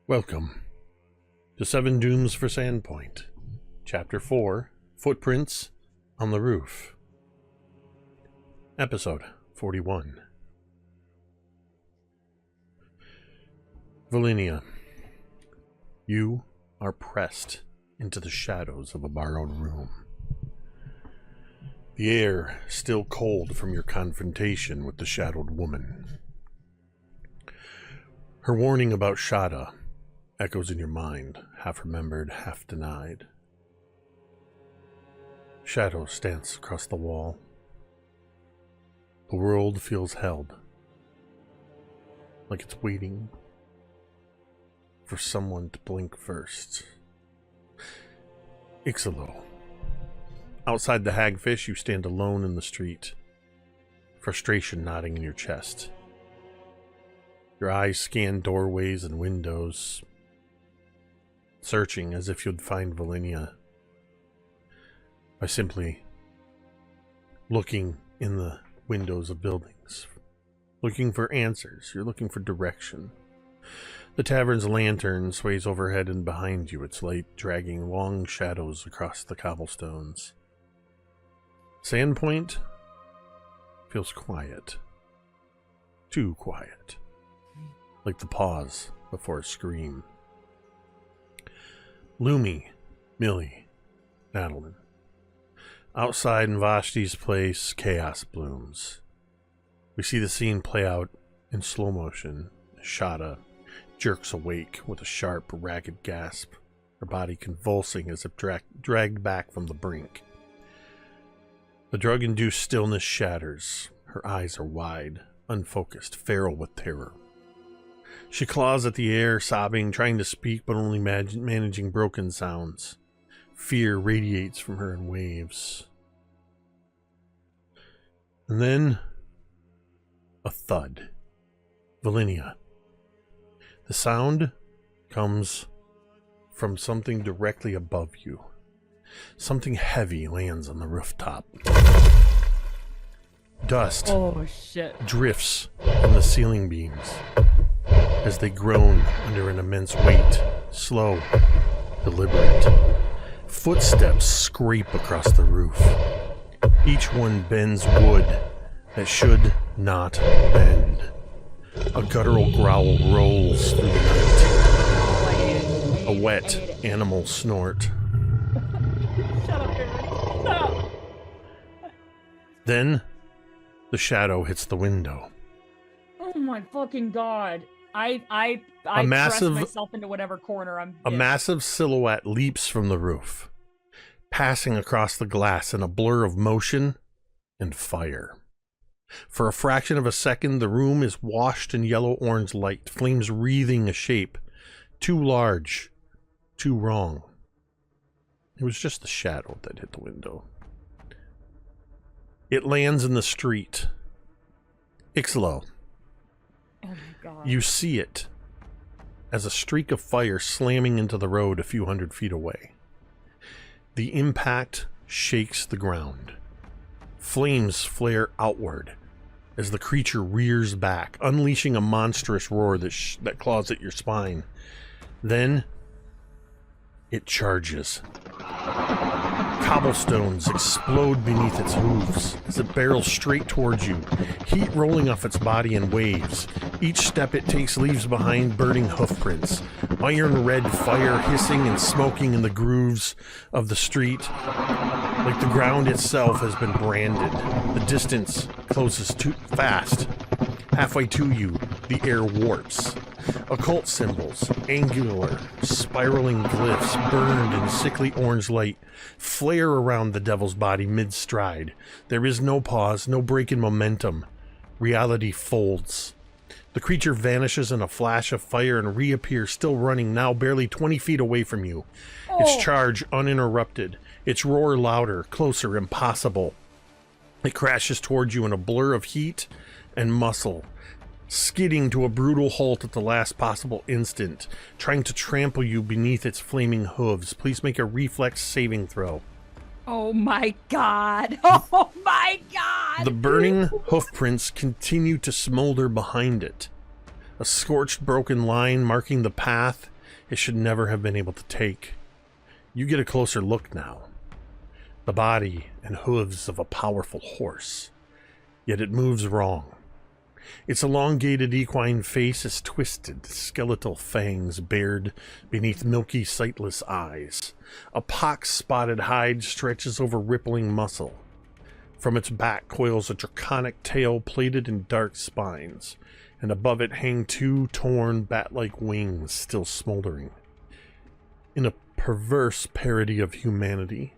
Welcome to Seven Dooms for Sandpoint, Chapter 4, Footprints on the Roof, Episode 41. Velynia, you are pressed into the shadows of a borrowed room. The air still cold from your confrontation with the shadowed woman. Her warning about Shada echoes in your mind, half remembered, half denied. Shadow stands across the wall. The world feels held, like it's waiting for someone to blink first. Icselo. Outside the hagfish, you stand alone in the street, frustration knotting in your chest. Your eyes scan doorways and windows, searching as if you'd find Velynia by simply looking in the windows of buildings, looking for answers. You're looking for direction. The tavern's lantern sways overhead and behind you, its light dragging long shadows across the cobblestones. Sandpoint feels quiet. Too quiet. Like the pause before a scream. Lumi, Millie, Natalin. Outside in Vashti's place, chaos blooms. We see the scene play out in slow motion. Shada jerks awake with a sharp, ragged gasp, her body convulsing as if dragged back from the brink. The drug-induced stillness shatters. Her eyes are wide, unfocused, feral with terror. She claws at the air, sobbing, trying to speak, but only managing broken sounds. Fear radiates from her in waves. And then, a thud. Velynia. The sound comes from something directly above you. Something heavy lands on the rooftop. Dust drifts from the ceiling beams as they groan under an immense weight, slow, deliberate. Footsteps scrape across the roof. Each one bends wood that should not bend. A guttural growl rolls through the night. A wet animal snort. Shut up, Kaeryn. Stop! Then, the shadow hits the window. Oh my fucking god. I press myself into whatever corner I'm in. A massive silhouette leaps from the roof, passing across the glass in a blur of motion and fire. For a fraction of a second, the room is washed in yellow-orange light, flames wreathing a shape too large, too wrong. It was just the shadow that hit the window. It lands in the street. Icselo. Oh my god. You see it as a streak of fire slamming into the road a few hundred feet away. The impact shakes the ground. Flames flare outward as the creature rears back, unleashing a monstrous roar that claws at your spine. Then, it charges. Cobblestones explode beneath its hooves as it barrels straight towards you, heat rolling off its body in waves. Each step it takes leaves behind burning hoofprints, iron red fire hissing and smoking in the grooves of the street, like the ground itself has been branded. The distance closes too fast. Halfway to you, the air warps. Occult symbols, angular, spiraling glyphs burned in sickly orange light, flare around the devil's body mid-stride. There is no pause, no break in momentum. Reality folds. The creature vanishes in a flash of fire and reappears, still running, now barely 20 feet away from you. Its charge uninterrupted, its roar louder, closer, impossible. It crashes towards you in a blur of heat and muscle, skidding to a brutal halt at the last possible instant, trying to trample you beneath its flaming hooves. Please make a reflex saving throw. Oh my god. Oh my god. The burning hoofprints continue to smolder behind it. A scorched broken line marking the path it should never have been able to take. You get a closer look now. The body and hooves of a powerful horse. Yet it moves wrong. Its elongated equine face is twisted, skeletal fangs bared beneath milky, sightless eyes. A pox-spotted hide stretches over rippling muscle. From its back coils a draconic tail plated in dark spines, and above it hang two torn bat-like wings still smoldering. In a perverse parody of humanity,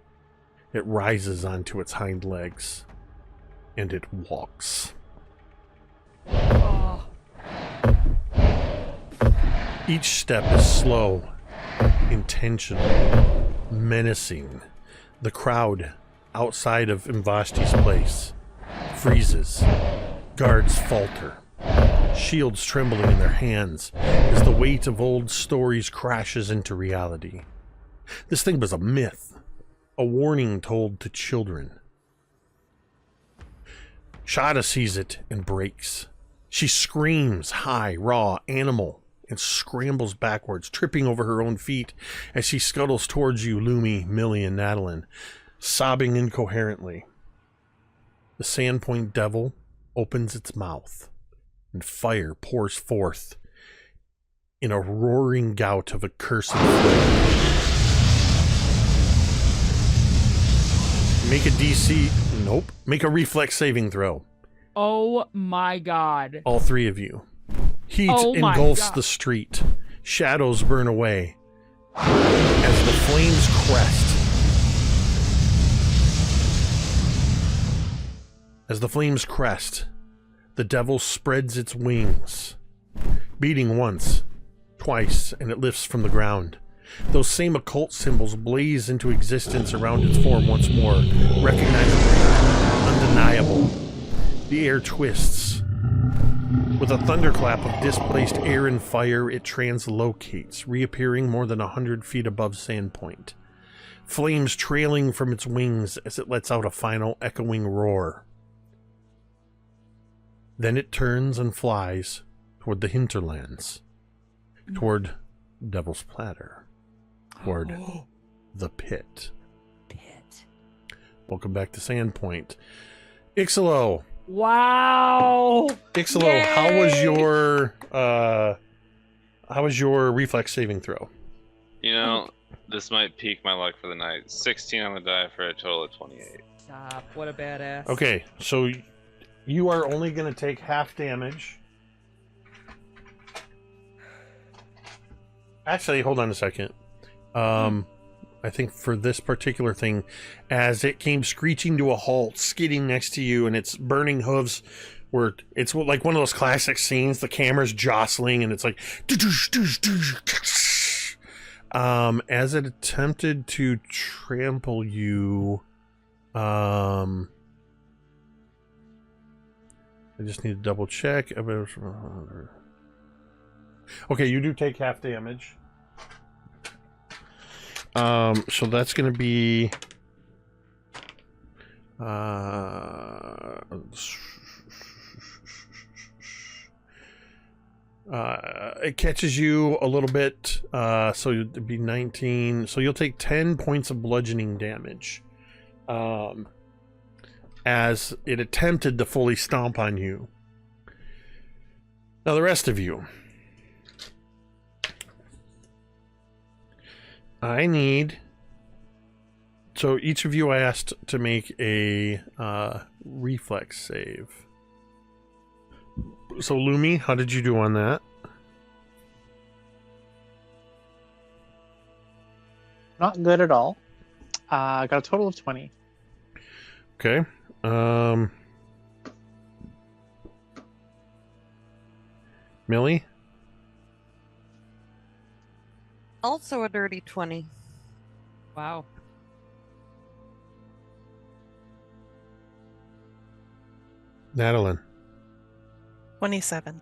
it rises onto its hind legs, and it walks. Each step is slow, intentional, menacing. The crowd outside of Mvashti's place freezes. Guards falter, shields trembling in their hands as the weight of old stories crashes into reality. This thing was a myth, a warning told to children. Shada sees it and breaks. She screams, high, raw, animal, and scrambles backwards, tripping over her own feet as she scuttles towards you, Lumi, Millie, and Natalin, sobbing incoherently. The Sandpoint devil opens its mouth, and fire pours forth in a roaring gout of accursed flame. Make a DC... Nope. Make a reflex saving throw. Oh my god. All three of you. Heat engulfs the street. Shadows burn away as the flames crest. As the flames crest, the devil spreads its wings, beating once, twice, and it lifts from the ground. Those same occult symbols blaze into existence around its form once more, recognizable, undeniable. The air twists. With a thunderclap of displaced air and fire, it translocates, reappearing more than 100 feet above Sandpoint. Flames trailing from its wings as it lets out a final echoing roar. Then it turns and flies toward the hinterlands, toward Devil's Platter, toward the pit. Welcome back to Sandpoint. Icselo. Wow. Icselo, Yay! how was your reflex saving throw? You know, this might peak my luck for the night. 16 on the die for a total of 28. Stop. What a badass. Okay, so you are only going to take half damage. Actually, hold on a second. I think for this particular thing, as it came screeching to a halt, skidding next to you, and its burning hooves were, it's like one of those classic scenes, the camera's jostling, and it's like, as it attempted to trample you, I just need to double check. Okay, you do take half damage. So that's going to be it catches you a little bit, so it'd be 19. So you'll take 10 points of bludgeoning damage as it attempted to fully stomp on you. Now the rest of you, I need, so each of you I asked to make a reflex save. So Lumi, how did you do on that? Not good at all. I got a total of 20. Okay. Millie? Also a dirty 20. Wow. Natalin? 27.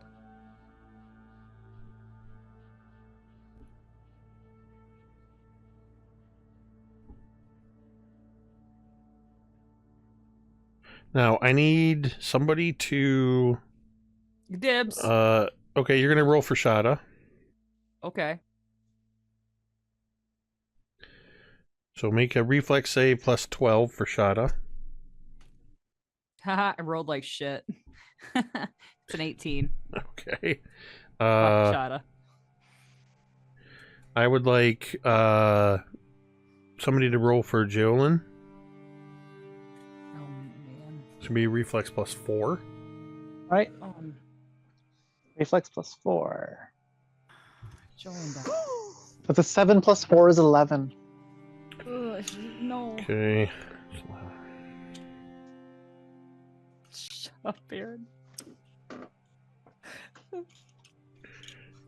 Now, I need somebody to... Dibs. Okay, you're going to roll for Shada. Okay. So make a reflex save plus 12 for Shada. Haha, I rolled like shit. It's an 18. Okay. Fuck Shada. I would like somebody to roll for Jolin. Oh man. This would be reflex plus 4. Right. Um, Reflex plus 4. Jolin died. That's a 7 plus 4 is 11. Ugh, no. Okay. Shut up, Aaron.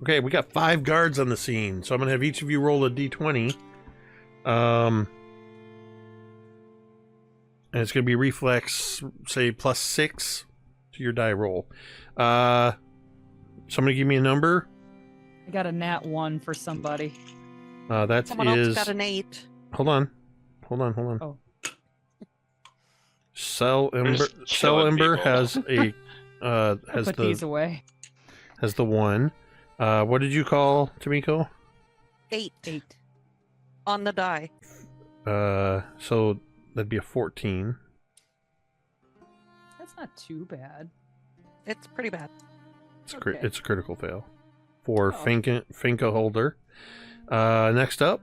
Okay, we got 5 guards on the scene, so I'm gonna have each of you roll a d20. And it's gonna be reflex, say plus 6 to your die roll. Somebody give me a number. I got a nat 1 for somebody. That Someone is. else got an 8. Hold on. Oh. Cell Ember. just Cell killing Ember people. has a Put these away. has the 1. What did you call Tamiko? 8 8. on the die. So that'd be a 14. That's not too bad. It's pretty bad. Okay. It's a critical fail for Oh. Finka Holder. Next up,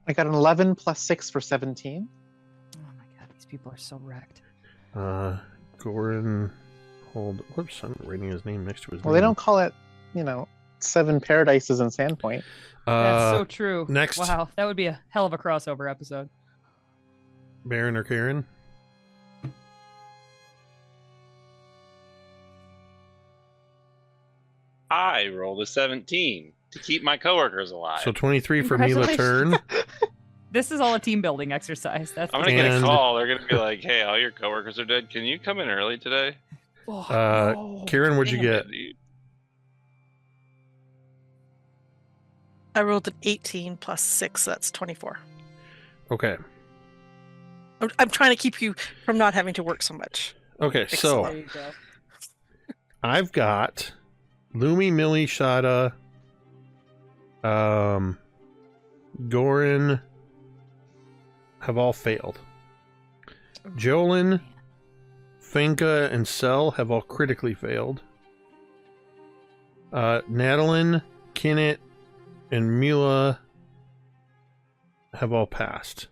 I got an 11 plus 6 for 17. Oh my god, these people are so wrecked. Goran Hold. Whoops, I'm writing his name next to his Well, name. they don't call it, 7 paradises in Sandpoint. That's so true. Next. Wow, that would be a hell of a crossover episode. Baron or Kaeryn? I rolled a 17 to keep my coworkers alive. So 23 for Mila Turn. This is all a team building exercise. That's I'm gonna get a And- call. They're gonna be like, "Hey, all your coworkers are dead. Can you come in early today?" Oh, no. Kaeryn, what'd you Damn get? it, dude. I rolled an 18 plus 6, that's 24. Okay. I'm trying to keep you from not having to work so much. Okay, so There you go. I've got Lumi, Millie, Shada, Goran have all failed. Jolin, Finka, and Cell have all critically failed. Natalin, Kinnit, and Mila have all passed.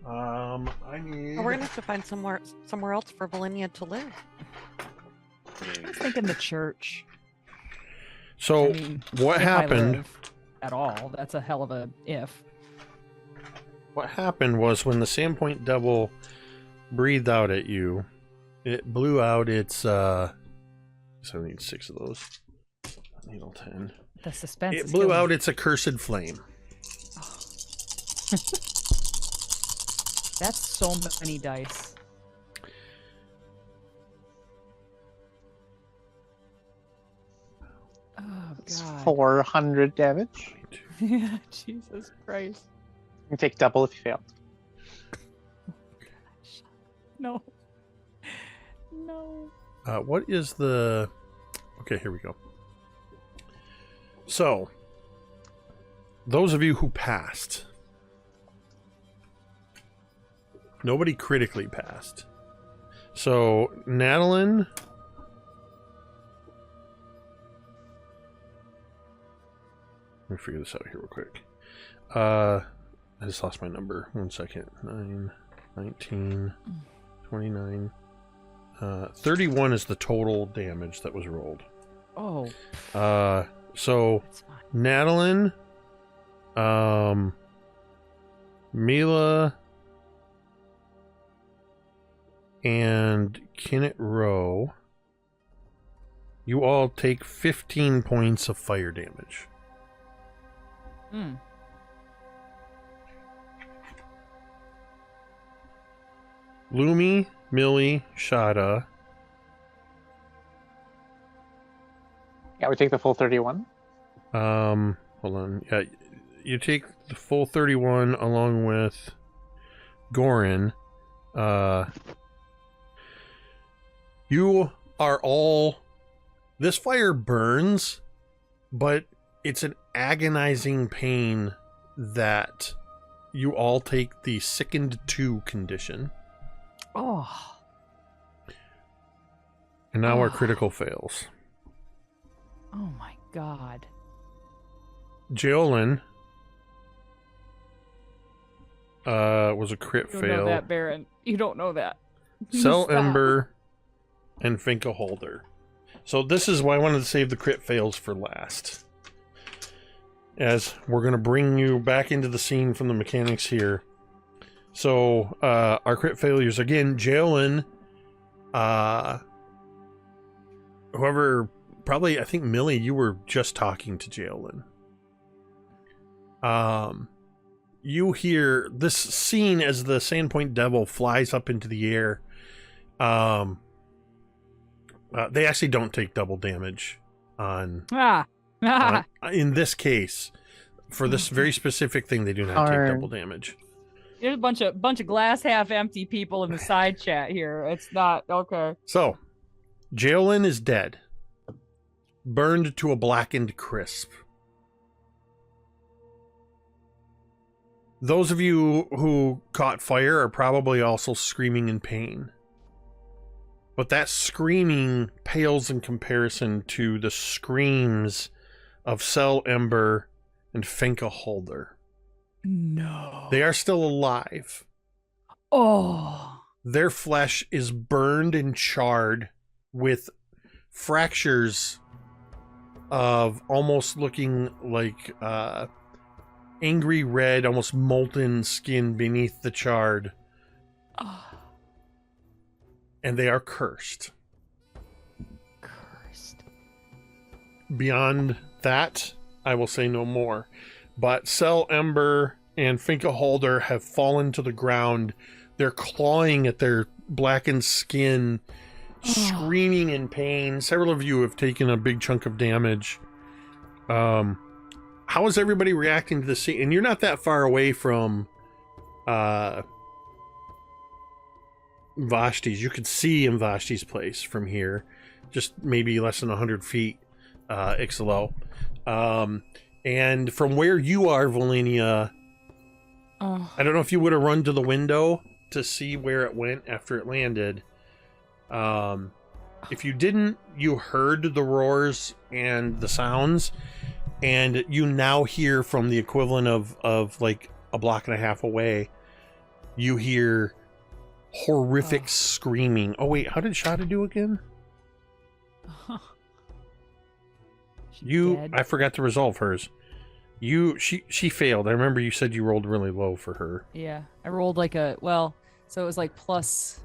I need. We're gonna have to find somewhere else for Velynia to live. I was thinking the church. So I mean, what if I happened? live at all? That's a hell of a if. What happened was when the Sandpoint Devil breathed out at you, it blew out its. So I need 6 of those. I need all 10. The suspense. It is blew killing out me. its accursed flame. That's so many dice. Oh It's god. 400 damage. Yeah, Jesus Christ. You can take double if you fail. No. No. What is the? Okay, here we go. So, those of you who passed, nobody critically passed. So, Natalin. Let me figure this out here real quick. I just lost my number. 1 second. 9, 19, 29. 31 is the total damage that was rolled. Oh, So that's fine. Natalin, Mila, and Kinnit Rowe, you all take 15 points of fire damage. Hmm. Lumi, Millie, Shada, Yeah, we take the full 31. hold on. Yeah, you take the full 31 along with Goran. You are all. This fire burns, but it's an agonizing pain that you all take the Sickened 2 condition. Oh. And now our critical fails. Oh my god. Jolin was a crit You don't fail. know that, Baron. You don't know that. Cell Stop. Ember and Finka Holder. So this is why I wanted to save the crit fails for last. As we're going to bring you back into the scene from the mechanics here. So our crit failures again, Jalen, whoever, probably, I think Millie, you were just talking to Jalen. You hear this scene as the Sandpoint Devil flies up into the air. They actually don't take double damage on in this case. For this very specific thing, they do not take double damage. There's a bunch of glass half empty people in the side chat here. It's not okay. So, Jalen is dead, burned to a blackened crisp. Those of you who caught fire are probably also screaming in pain. But that screaming pales in comparison to the screams of Cell Ember and Finka Holder. No. They are still alive. Oh. Their flesh is burned and charred with fractures of almost looking like angry red, almost molten skin beneath the charred. Oh. And they are cursed. Cursed. Beyond that, I will say no more. But Cell Ember and Finka Holder have fallen to the ground. They're clawing at their blackened skin, screaming in pain. Several of you have taken a big chunk of damage. How is everybody reacting to this scene? And you're not that far away from Vashti's. You could see in Vashti's place from here, just maybe less than 100 feet, Icselo. And from where you are, Velynia, I don't know if you would have run to the window to see where it went after it landed. If you didn't, you heard the roars and the sounds, and you now hear from the equivalent of like a block and a half away, you hear horrific screaming. Oh wait, how did Shada do again? I forgot to resolve hers. She failed. I remember you said you rolled really low for her. Yeah, I rolled like so it was like plus,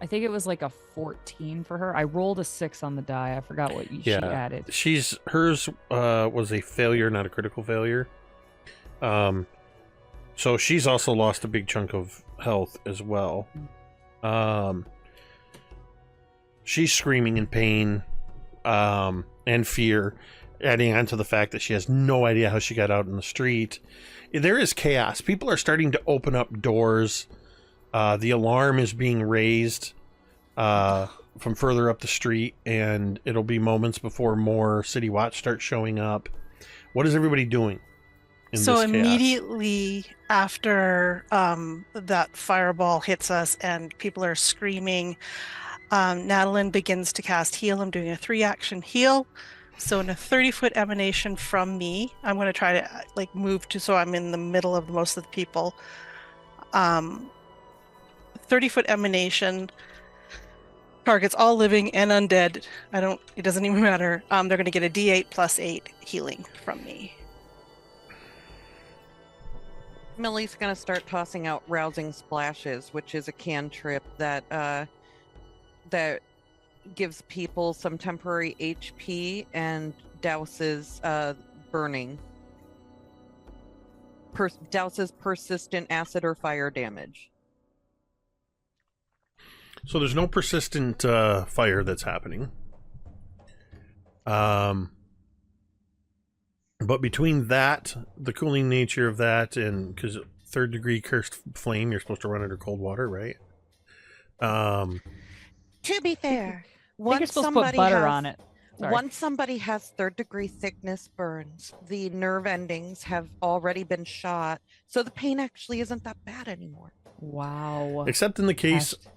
I think it was like a 14 for her. I rolled a 6 on the die. I forgot what she added. Hers was a failure, not a critical failure. So she's also lost a big chunk of health as well. She's screaming in pain and fear, adding on to the fact that she has no idea how she got out in the street. There is chaos. People are starting to open up doors. The alarm is being raised from further up the street, and it'll be moments before more City Watch starts showing up. What is everybody doing in So this chaos? immediately after that fireball hits us and people are screaming, Natalin begins to cast heal. I'm doing a 3-action heal. So in a 30-foot emanation from me, I'm going to try to like move to, so I'm in the middle of most of the people. 30-foot emanation targets all living and undead. It doesn't even matter. They're going to get a D8 plus 8 healing from me. Millie's going to start tossing out rousing splashes, which is a cantrip that gives people some temporary HP and douses burning. Douses persistent acid or fire damage. So there's no persistent fire that's happening. But between that, the cooling nature of that, and because 3rd degree cursed flame, you're supposed to run under cold water, right? To be fair, I think you're supposed to put butter on it. Sorry. Once somebody has 3rd-degree thickness burns, the nerve endings have already been shot, so the pain actually isn't that bad anymore. Wow. Except in the case This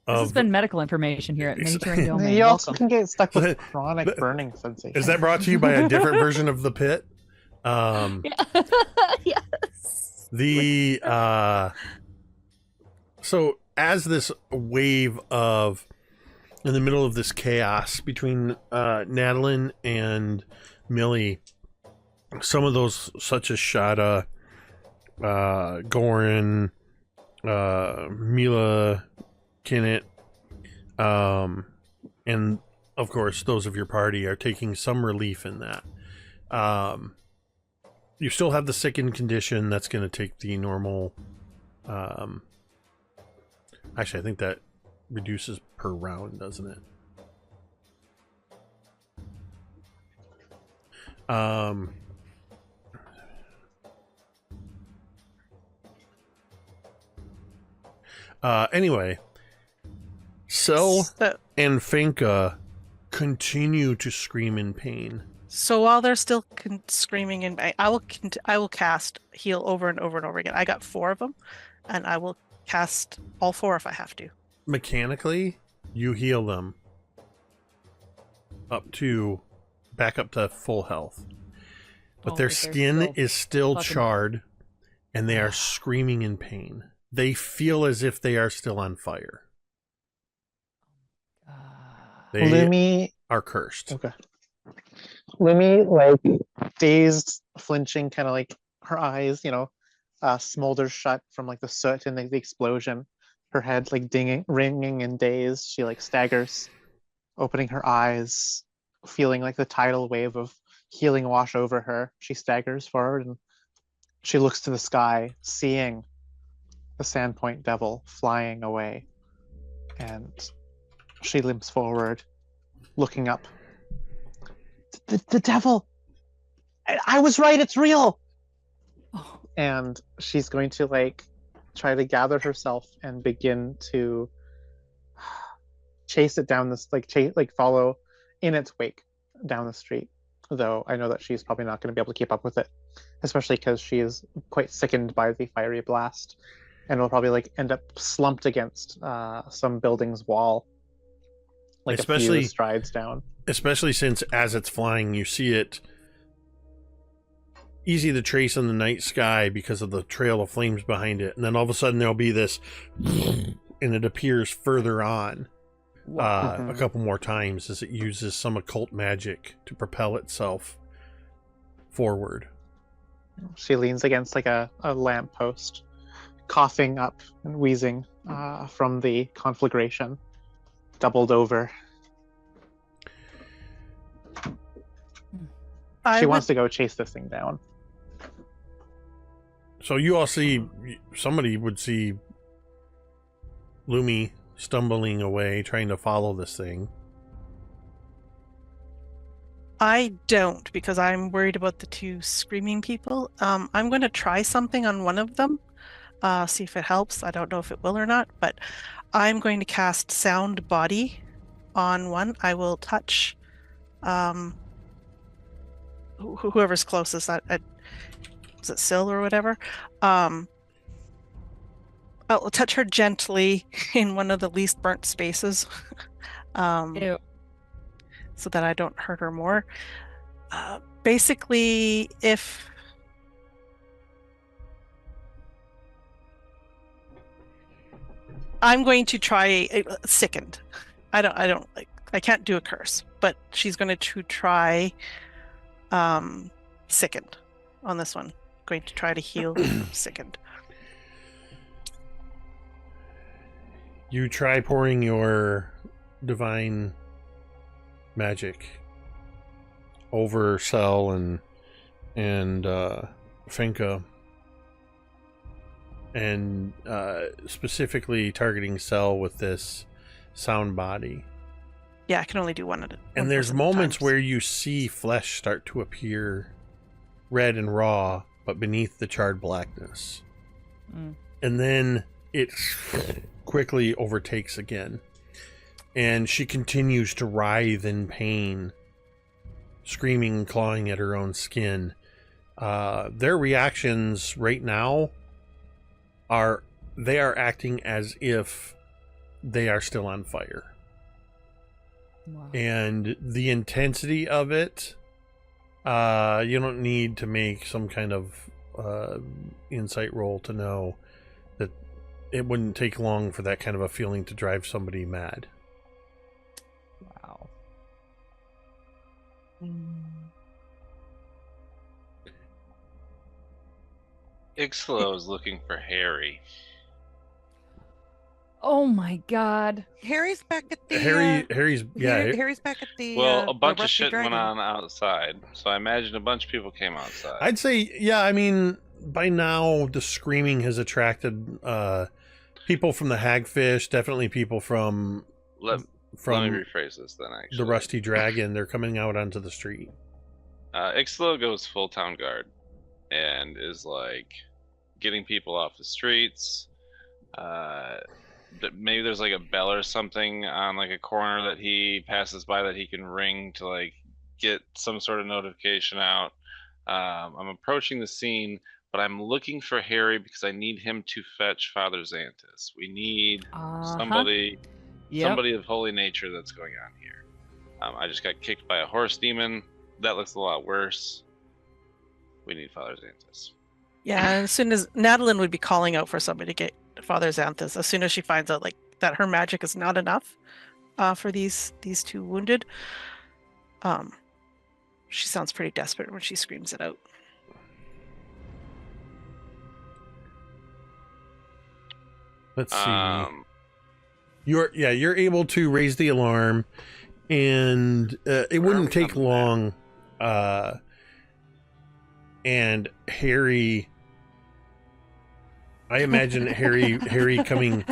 has of been medical information here at Mini Touring Domain. You also Welcome. can get stuck with So- chronic burning sensation. is that brought to you by a different version of the pit? Yes. The so as this wave of in the middle of this chaos between Natalin and Millie, some of those such as Shada, Goran, Mila, Kinnit, and of course those of your party are taking some relief in that. You still have the sickened condition. That's going to take the normal. Actually, I think that reduces per round, doesn't it? Anyway, Cell and Finka continue to scream in pain. So while they're still screaming in pain, I will cast heal over and over and over again. I got 4 of them, and I will cast all 4 if I have to. Mechanically, you heal them back up to full health, but their skin is still charred, and they are screaming in pain. They feel as if they are still on fire. They Lumi are cursed. Okay. Lumi, like, dazed, flinching, kind of like her eyes, smolder shut from like the soot and the explosion. Her head like ringing and dazed. She like staggers, opening her eyes, feeling like the tidal wave of healing wash over her. She staggers forward and she looks to the sky, seeing the Sandpoint devil flying away. And she limps forward, looking up. The devil! I was right, it's real! Oh. And she's going to like try to gather herself and begin to chase it down this follow in its wake down the street. Though I know that she's probably not going to be able to keep up with it, especially because she is quite sickened by the fiery blast and will probably like end up slumped against some building's wall, like Especially- a few strides down. Especially since as it's flying, you see it easy to trace in the night sky because of the trail of flames behind it. And then all of a sudden there'll be this and it appears further on a couple more times as it uses some occult magic to propel itself forward. She leans against like a lamppost, coughing up and wheezing from the conflagration, doubled over. She wants to go chase this thing down. So you all see, somebody would see Lumi stumbling away, trying to follow this thing. I don't, because I'm worried about the 2 screaming people. I'm going to try something on one of them, see if it helps. I don't know if it will or not, but I'm going to cast Sound Body on one. I will touch whoever's closest. Is it Syl or whatever? I'll touch her gently in one of the least burnt spaces. Ew. So that I don't hurt her more. Basically, if I'm going to try sickened. I can't do a curse, but she's going to try sickened on this one. Going to try to heal sickened. You try pouring your divine magic over Cell and Finka, and specifically targeting Cell with this sound body. Yeah, I can only do one at a time. And there's moments where you see flesh start to appear red and raw, but beneath the charred blackness. And then it quickly overtakes again. And she continues to writhe in pain screaming and clawing at her own skin. Their reactions right now are acting as if they are still on fire. Wow. And the intensity of it, you don't need to make some kind of insight roll to know that it wouldn't take long for that kind of a feeling to drive somebody mad. Wow. Icselo is looking for Harry. Oh my God. Harry's back at the. Harry's Harry's back at the. Well, a bunch of Rusty shit went Dragon. on outside, so I imagine a bunch of people came outside. I'd say, yeah, I mean, by now the screaming has attracted people from the Hagfish, definitely people from Let me rephrase this then, actually. the Rusty Dragon. They're coming out onto the street. Icselo goes full town guard and is like getting people off the streets. Maybe there's like a bell or something on like a corner that he passes by that he can ring to like get some sort of notification out. I'm approaching the scene, but I'm looking for Harry because I need him to fetch Father Xanthus. We need somebody of holy nature that's going on here. I just got kicked by a horse demon. That looks a lot worse. We need Father Xanthus. Yeah, and as soon as Natalin would be calling out for somebody to get Father Xanthus, as soon as she finds out like that her magic is not enough for these two wounded, she sounds pretty desperate when she screams it out. Let's see. You're able to raise the alarm, and it wouldn't take long. And Harry, I imagine Harry coming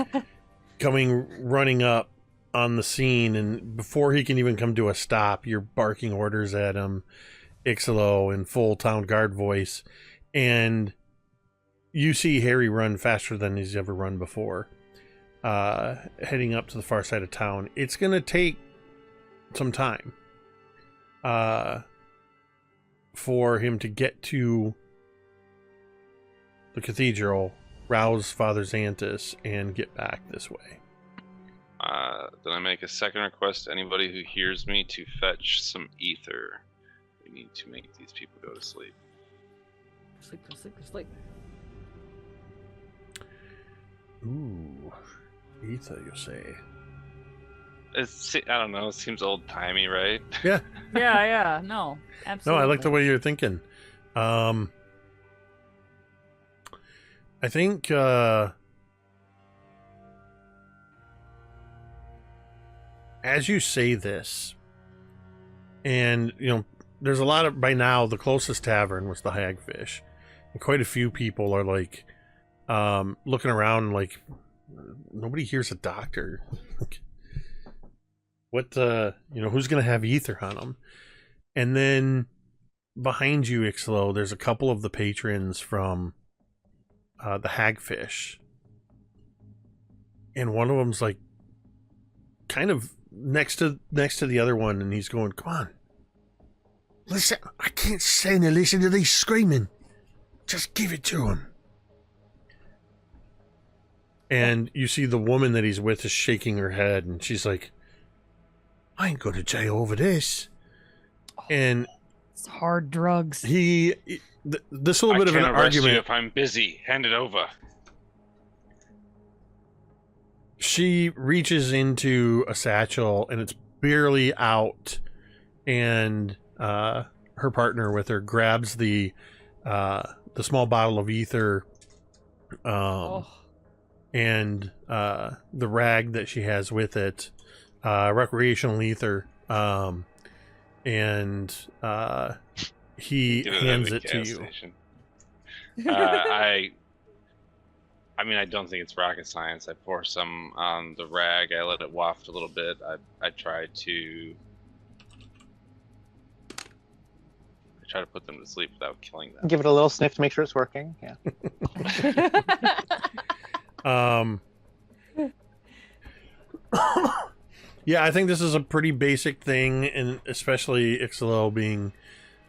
running up on the scene, and before he can even come to a stop, you're barking orders at him, Icselo, in full town guard voice, and you see Harry run faster than he's ever run before, heading up to the far side of town. It's gonna take some time for him to get to the cathedral, rouse Father Xanthus, and get back this way. Then I make a second request to anybody who hears me to fetch some ether. We need to make these people go to sleep. Sleep. Ooh, ether, you say? I don't know. It seems old timey, right? Yeah. Yeah. No, No, absolutely. I like the way you're thinking. I think as you say this, and there's a lot of, by now the closest tavern was the Hagfish, and quite a few people are like looking around like nobody here's a doctor. What who's gonna have ether on them? And then behind you, Icselo, there's a couple of the patrons from the Hagfish, and one of them's like kind of next to the other one, and he's going, "Come on, listen! I can't stand to listen to these screaming. Just give it to him." And you see the woman that he's with is shaking her head, and she's like, "I ain't going to jail over this." And It's hard drugs. this little bit of an I can't arrest argument. you if I'm busy. Hand it over. She reaches into a satchel, and it's barely out, and her partner with her grabs the small bottle of ether, and the rag that she has with it, recreational ether, and he Get it at hands the it to gas you. station. I mean, I don't think it's rocket science. I pour some on the rag. I let it waft a little bit. I try to put them to sleep without killing them. Give it a little sniff to make sure it's working. Yeah. Yeah, I think this is a pretty basic thing, and especially Icselo being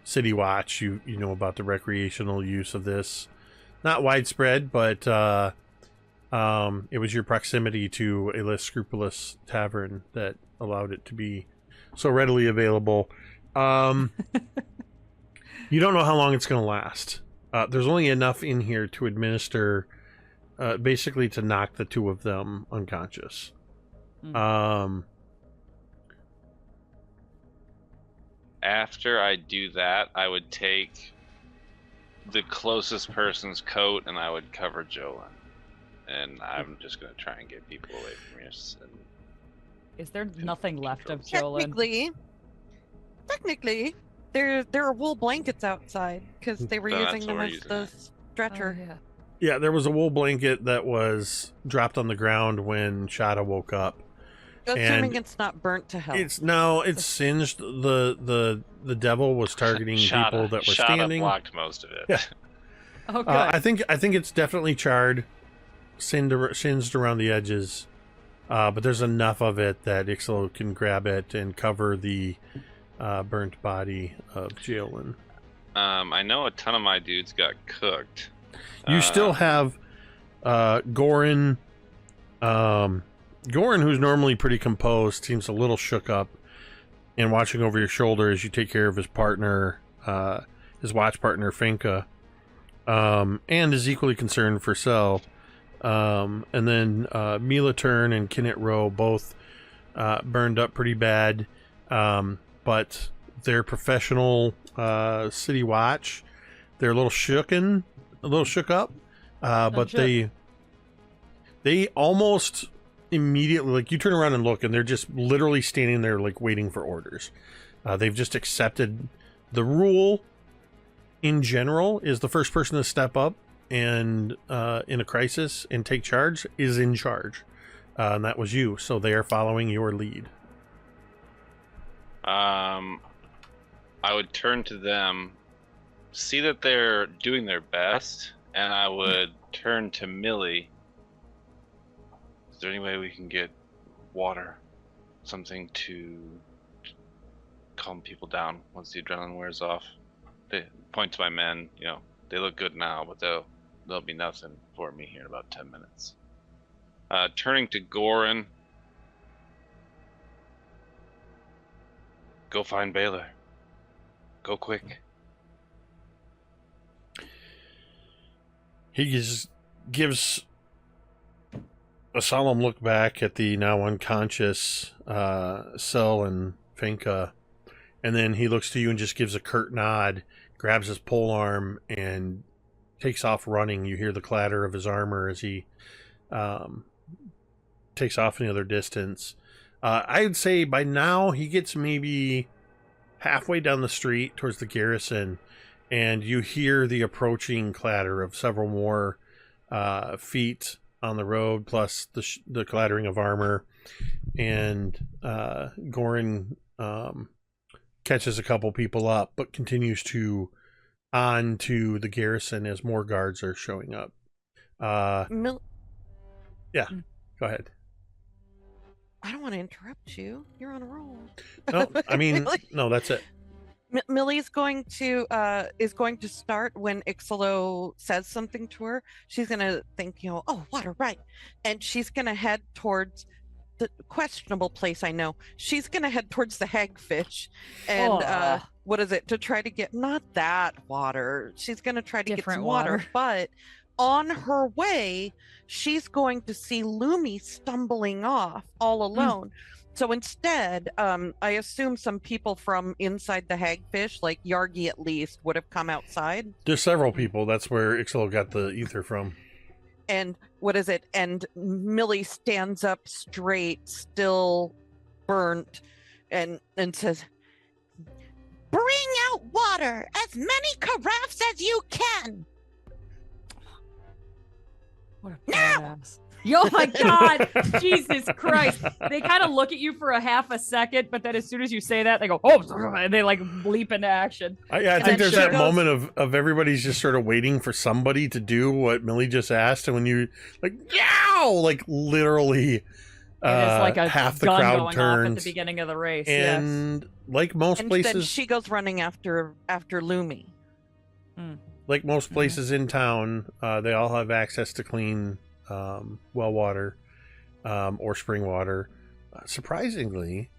City Watch, you know about the recreational use of this. Not widespread, but it was your proximity to a less scrupulous tavern that allowed it to be so readily available. You don't know how long it's going to last. There's only enough in here to administer, basically to knock the two of them unconscious. After I do that, I would take the closest person's coat and I would cover Jolyn. And I'm just going to try and get people away from here. Is there nothing left of Jolyn? Technically, there are wool blankets outside because they were using them as the stretcher. Oh, yeah. Yeah, there was a wool blanket that was dropped on the ground when Shada woke up. Assuming it's not burnt to hell. It's singed. The devil was targeting people that were standing. Shada blocked most of it. Yeah. Oh, good. I think it's definitely charred, singed around the edges, but there's enough of it that Icselo can grab it and cover the burnt body of Jolyn. I know a ton of my dudes got cooked. You still have Goran. Goran, who's normally pretty composed, seems a little shook up and watching over your shoulder as you take care of his partner, his watch partner, Finka, and is equally concerned for Sel. And then Mila Turn and Kinnet Rowe both burned up pretty bad, but they're professional city watch. They're a little shook up, but they almost immediately, like, you turn around and look and they're just literally standing there like waiting for orders. They've just accepted the rule in general is the first person to step up and in a crisis and take charge is in charge, and that was you, so they are following your lead. I would turn to them, see that they're doing their best, and I would turn to Millie. Is there any way we can get water, something to calm people down once the adrenaline wears off? They point to my men. They look good now, but they'll be nothing for me here in about 10 minutes. Turning to Goran, go find Baylor. Go quick. He just gives a solemn look back at the now unconscious Sel and Finka, and then he looks to you and just gives a curt nod, grabs his polearm, and takes off running. You hear the clatter of his armor as he takes off in the other distance. I'd say by now he gets maybe halfway down the street towards the garrison, and you hear the approaching clatter of several more feet on the road, plus the clattering of armor, and Goran catches a couple people up, but continues on to the garrison as more guards are showing up. Yeah, go ahead. I don't want to interrupt you. You're on a roll. No, I mean, no, that's it. Millie's going to start when Icselo says something to her. She's gonna think, oh, water, right, and she's gonna head towards the questionable place. I know she's gonna head towards the hagfish, and what is it, to try to get not that water. She's gonna try to get some water, but on her way, she's going to see Lumi stumbling off all alone. So instead, I assume some people from inside the hagfish, like Yargi at least, would have come outside. There's several people. That's where Icselo got the ether from. And what is it? And Millie stands up straight, still burnt, and says, "Bring out water, as many carafes as you can." What a badass. Oh my God, Jesus Christ. They kind of look at you for a half a second, but then as soon as you say that, they go, oh, and they like leap into action. I think there's that moment of everybody's just sort of waiting for somebody to do what Millie just asked. And when you like, yow, like literally It is like a half the gun crowd going off at turns, the beginning of the race. and like most And then places, she goes running after Lumi. like most places in town, they all have access to clean well water or spring water. Surprisingly,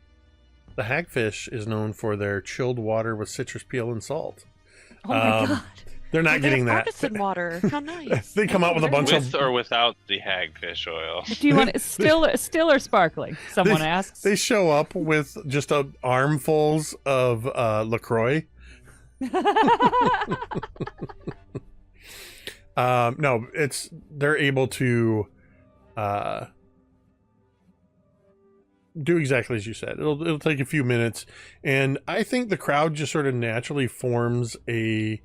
the hagfish is known for their chilled water with citrus peel and salt. Oh my god. They're not They getting have that. artisan water. How nice. They come out with a bunch With of. or without the hagfish oil? Do you want it still or sparkling? Someone asks. They show up with just armfuls of LaCroix. No, they're able to do exactly as you said. It'll take a few minutes, and I think the crowd just sort of naturally forms a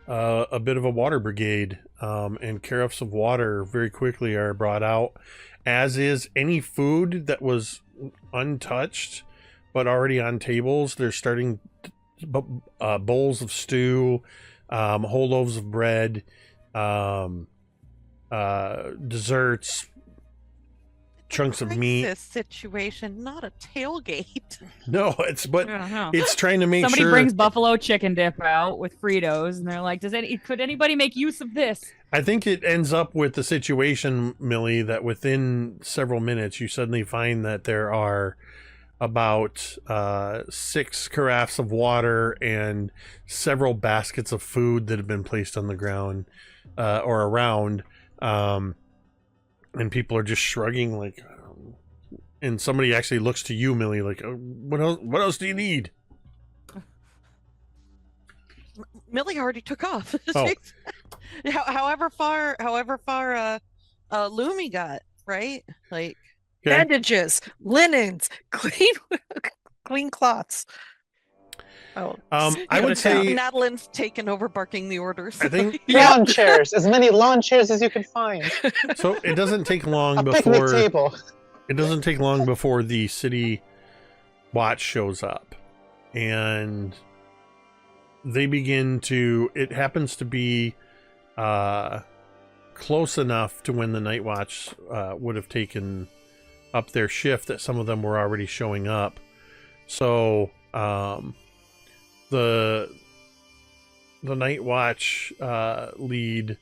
bit of a water brigade, and carafes of water very quickly are brought out, as is any food that was untouched but already on tables. They're starting bowls of stew, whole loaves of bread, desserts, chunks of meat. Crisis situation, not a tailgate. No, Uh-huh. it's trying to make Somebody sure. brings buffalo chicken dip out with Fritos, and they're like, could anybody make use of this? I think it ends up with the situation, Millie, that within several minutes you suddenly find that there are about 6 carafes of water and several baskets of food that have been placed on the ground or around, and people are just shrugging, like, and somebody actually looks to you, Millie, like, what else do you need? Millie already took off. Oh. However far Lumi got, right? Like, Okay. Bandages, linens, clean cloths. Oh, I would say Natalin's taken over barking the orders. I think Lawn chairs, as many lawn chairs as you can find. so. It doesn't take long A picnic before table. it doesn't take long before the city watch shows up, and they begin to. It happens to be close enough to when the night watch would have taken up their shift that some of them were already showing up. So the night watch lead,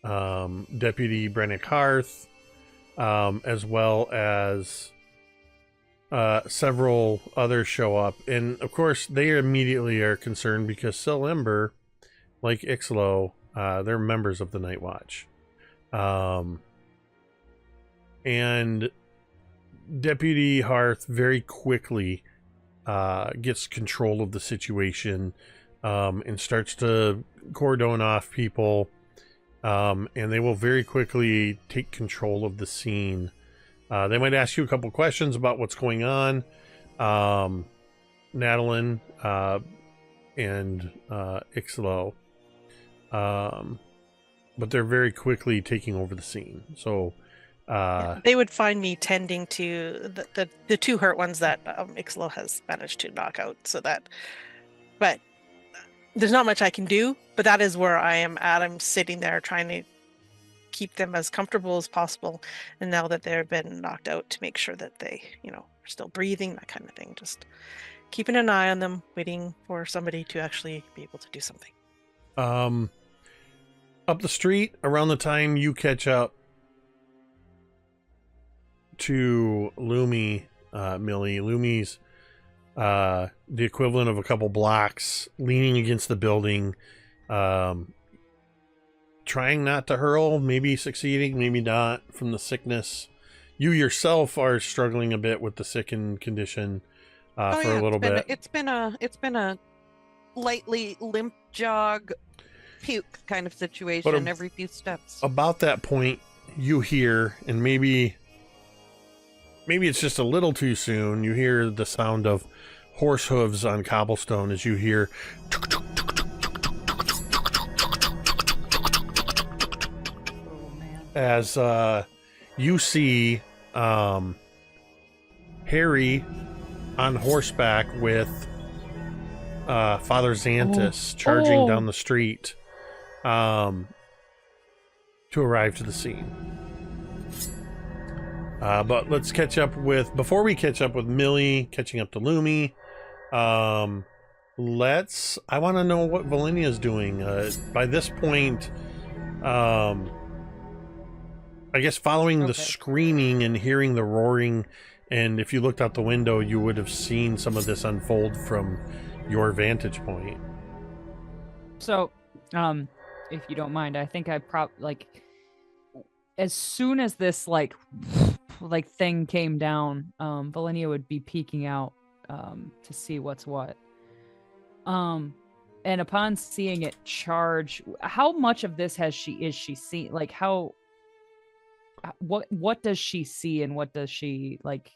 Deputy Brennick Harth, as well as several others show up, and of course they immediately are concerned because Sil Ember, like Icselo, they're members of the Night Watch, and Deputy Harth very quickly gets control of the situation, and starts to cordon off people, and they will very quickly take control of the scene. They might ask you a couple questions about what's going on, Natalin and Icselo, but they're very quickly taking over the scene. So they would find me tending to the 2 hurt ones that Icselo has managed to knock out. But there's not much I can do. But that is where I am at. I'm sitting there trying to keep them as comfortable as possible, and now that they've been knocked out, to make sure that they, are still breathing, that kind of thing. Just keeping an eye on them, waiting for somebody to actually be able to do something. Up the street, around the time you catch up to Lumi, Millie, Lumi's the equivalent of a couple blocks, leaning against the building, trying not to hurl, maybe succeeding, maybe not, from the sickness. You yourself are struggling a bit with the sickened condition for a little bit. It's been a lightly limp jog, puke kind of situation every few steps. About that point, you hear, and maybe it's just a little too soon, you hear the sound of horse hooves on cobblestone as you hear as you see Harry on horseback with Father Xantus charging down the street to arrive to the scene. But let's catch up with, before we catch up with Millie, catching up to Lumi, I want to know what Velynia's doing. By this point, I guess following the screaming and hearing the roaring, and if you looked out the window, you would have seen some of this unfold from your vantage point. So, if you don't mind, I think I as soon as this like thing came down, Velynia would be peeking out to see what's what. And upon seeing it charge, how much of this is she seen? Like what does she see, and what does she like?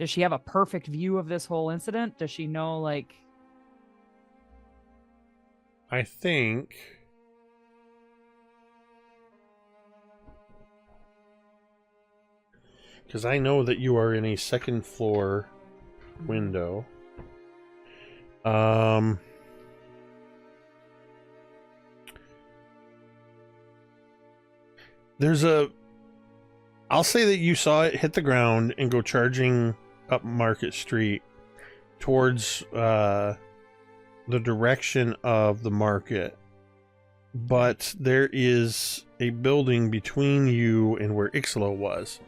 Does she have a perfect view of this whole incident? Does she know like? I think because I know that you are in a second floor window. I'll say that you saw it hit the ground and go charging up Market Street towards the direction of the market. But there is a building between you and where Icselo was.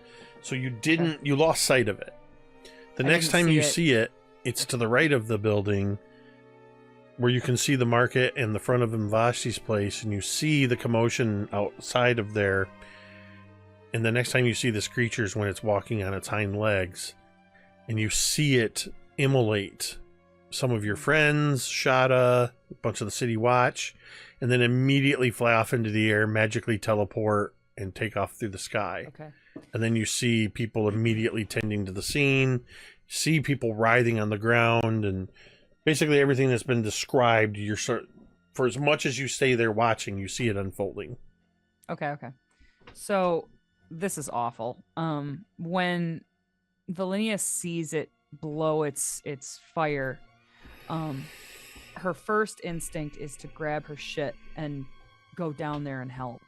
So you lost sight of it. The next time you see it, it's to the right of the building where you can see the market and the front of Mvashi's place, and you see the commotion outside of there. And the next time you see this creature is when it's walking on its hind legs, and you see it immolate some of your friends, Shada, a bunch of the City Watch, and then immediately fly off into the air, magically teleport, and take off through the sky. Okay. And then you see people immediately tending to the scene, see people writhing on the ground, and basically everything that's been described. For as much as you stay there watching, you see it unfolding. Okay. So this is awful. When Velynia sees it blow its fire, her first instinct is to grab her shit and go down there and help.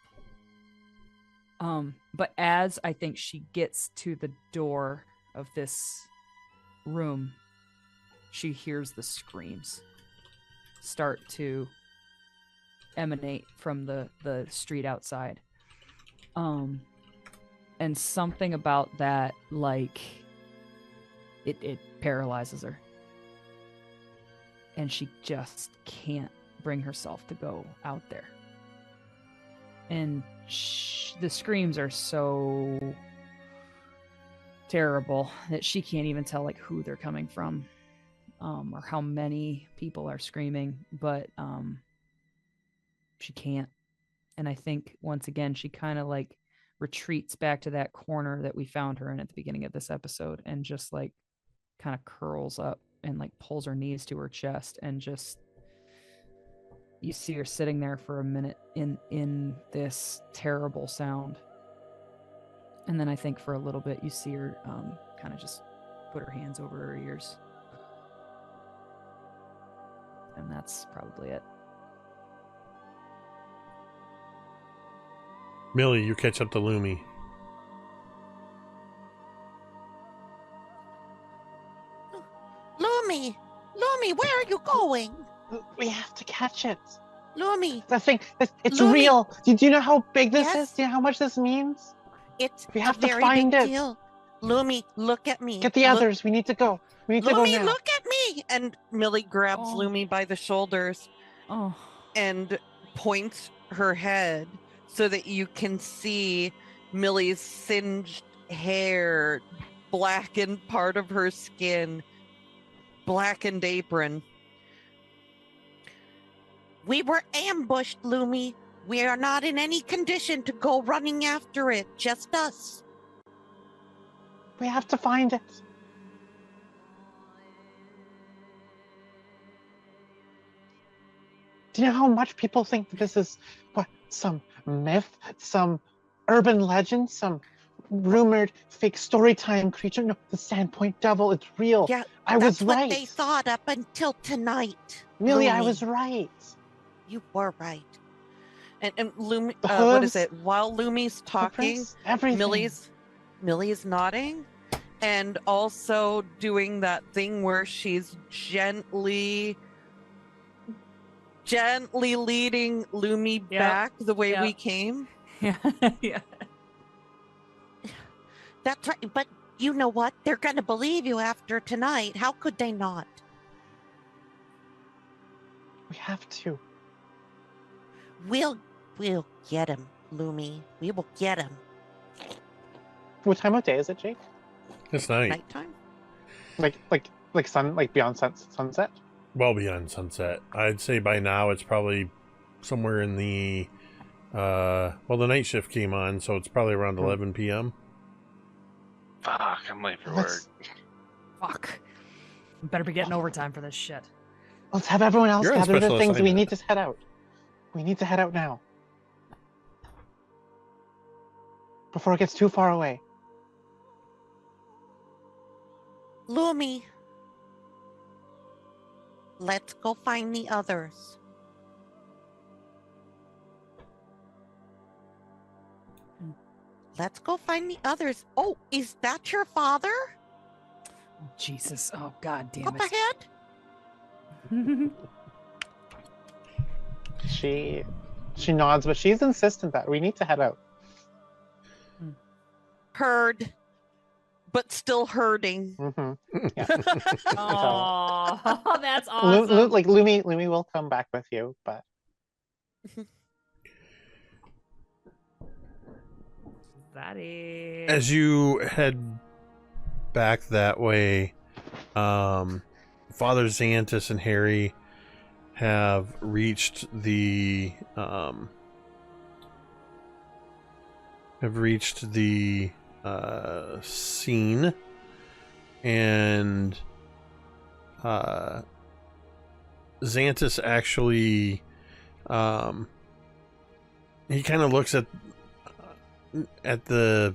But as I think she gets to the door of this room, she hears the screams start to emanate from the street outside. And something about that, like, it paralyzes her. And she just can't bring herself to go out there. And the screams are so terrible that she can't even tell like who they're coming from, or how many people are screaming, but she can't. And I think once again she kind of like retreats back to that corner that we found her in at the beginning of this episode, and just like kind of curls up and like pulls her knees to her chest, and just you see her sitting there for a minute in this terrible sound. And then I think for a little bit you see her kind of just put her hands over her ears. And that's probably it. Millie, you catch up to Lumi. Lumi, where are you going? We have to catch it. Lumi, The thing, it's Lumi. real. Do you know how big this Yes. is? Do you know how much this means? it's We have a to very find big it. deal. Lumi, look at me. Get the others. We need to go. We need to go Lumi, now. look at me. And Millie grabs Oh. Lumi by the shoulders Oh, and points her head so that you can see Millie's singed hair, blackened part of her skin, blackened apron. We were ambushed, Lumi. We are not in any condition to go running after it. Just us. We have to find it. Do you know how much people think that this is some myth, some urban legend, some rumored fake storytime creature? No, the Sandpoint devil, it's real. Yeah, I was that's what right. they thought up until tonight. Millie, I Lumi. was right. You were right. And Lumi, The what is hooves, it? While Lumi's talking, Footprints, everything. Millie is nodding, and also doing that thing where she's gently leading Lumi Yep. back the way Yep. we came. Yeah. Yeah. That's right. But you know what? They're going to believe you after tonight. How could they not? We have to. We'll get him, Lumi. We will get him. What time of day is it, Jake? It's night. Nighttime? Like sun, like beyond sunset? Well beyond sunset. I'd say by now it's probably somewhere in the well, the night shift came on, so it's probably around 11 p.m. Fuck, I'm late for work. Let's, Fuck. Better be getting overtime for this shit. let's have everyone else You're on gather their special things. We assignment. need to head out. We need to head out now. Before it gets too far away. Lumi. Let's go find the others. Let's go find the others. Oh, is that your father? Jesus. Oh, God damn Up it. ahead? She nods, but she's insistent that we need to head out. Heard, but still hurting. Mm-hmm. Yeah. Oh, that's awesome. Like Lumi will come back with you, but That is. As you head back that way, Father Xantus and Harry have reached the scene, and Xantus actually he kind of looks at the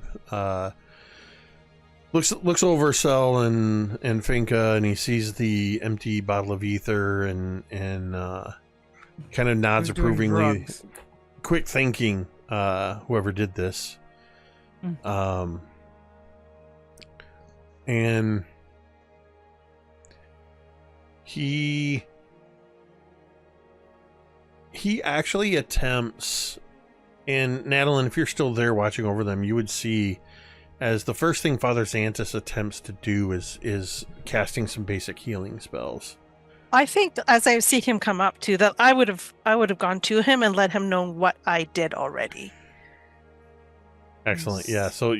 looks over Cell and Finka, and he sees the empty bottle of ether and kind of nods Who's doing approvingly. drugs? Quick thinking, whoever did this. And he actually attempts, and Natalin, if you're still there watching over them, you would see as the first thing Father Xantus attempts to do is casting some basic healing spells. I think as I see him come up to that, I would have gone to him and let him know what I did already. Excellent. Yeah. So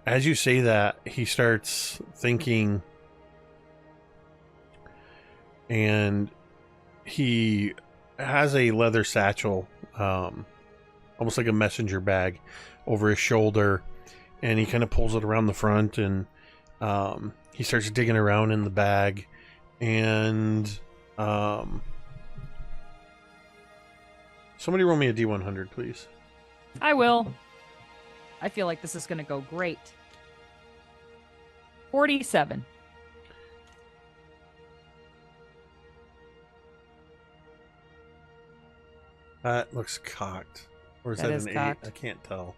as you say that, he starts thinking, and he has a leather satchel, almost like a messenger bag, over his shoulder, and he kind of pulls it around the front, and he starts digging around in the bag, and somebody roll me a D100, please. I will. I feel like this is going to go great. 47. That looks cocked. Or is That that is an cocked. 8? I can't tell.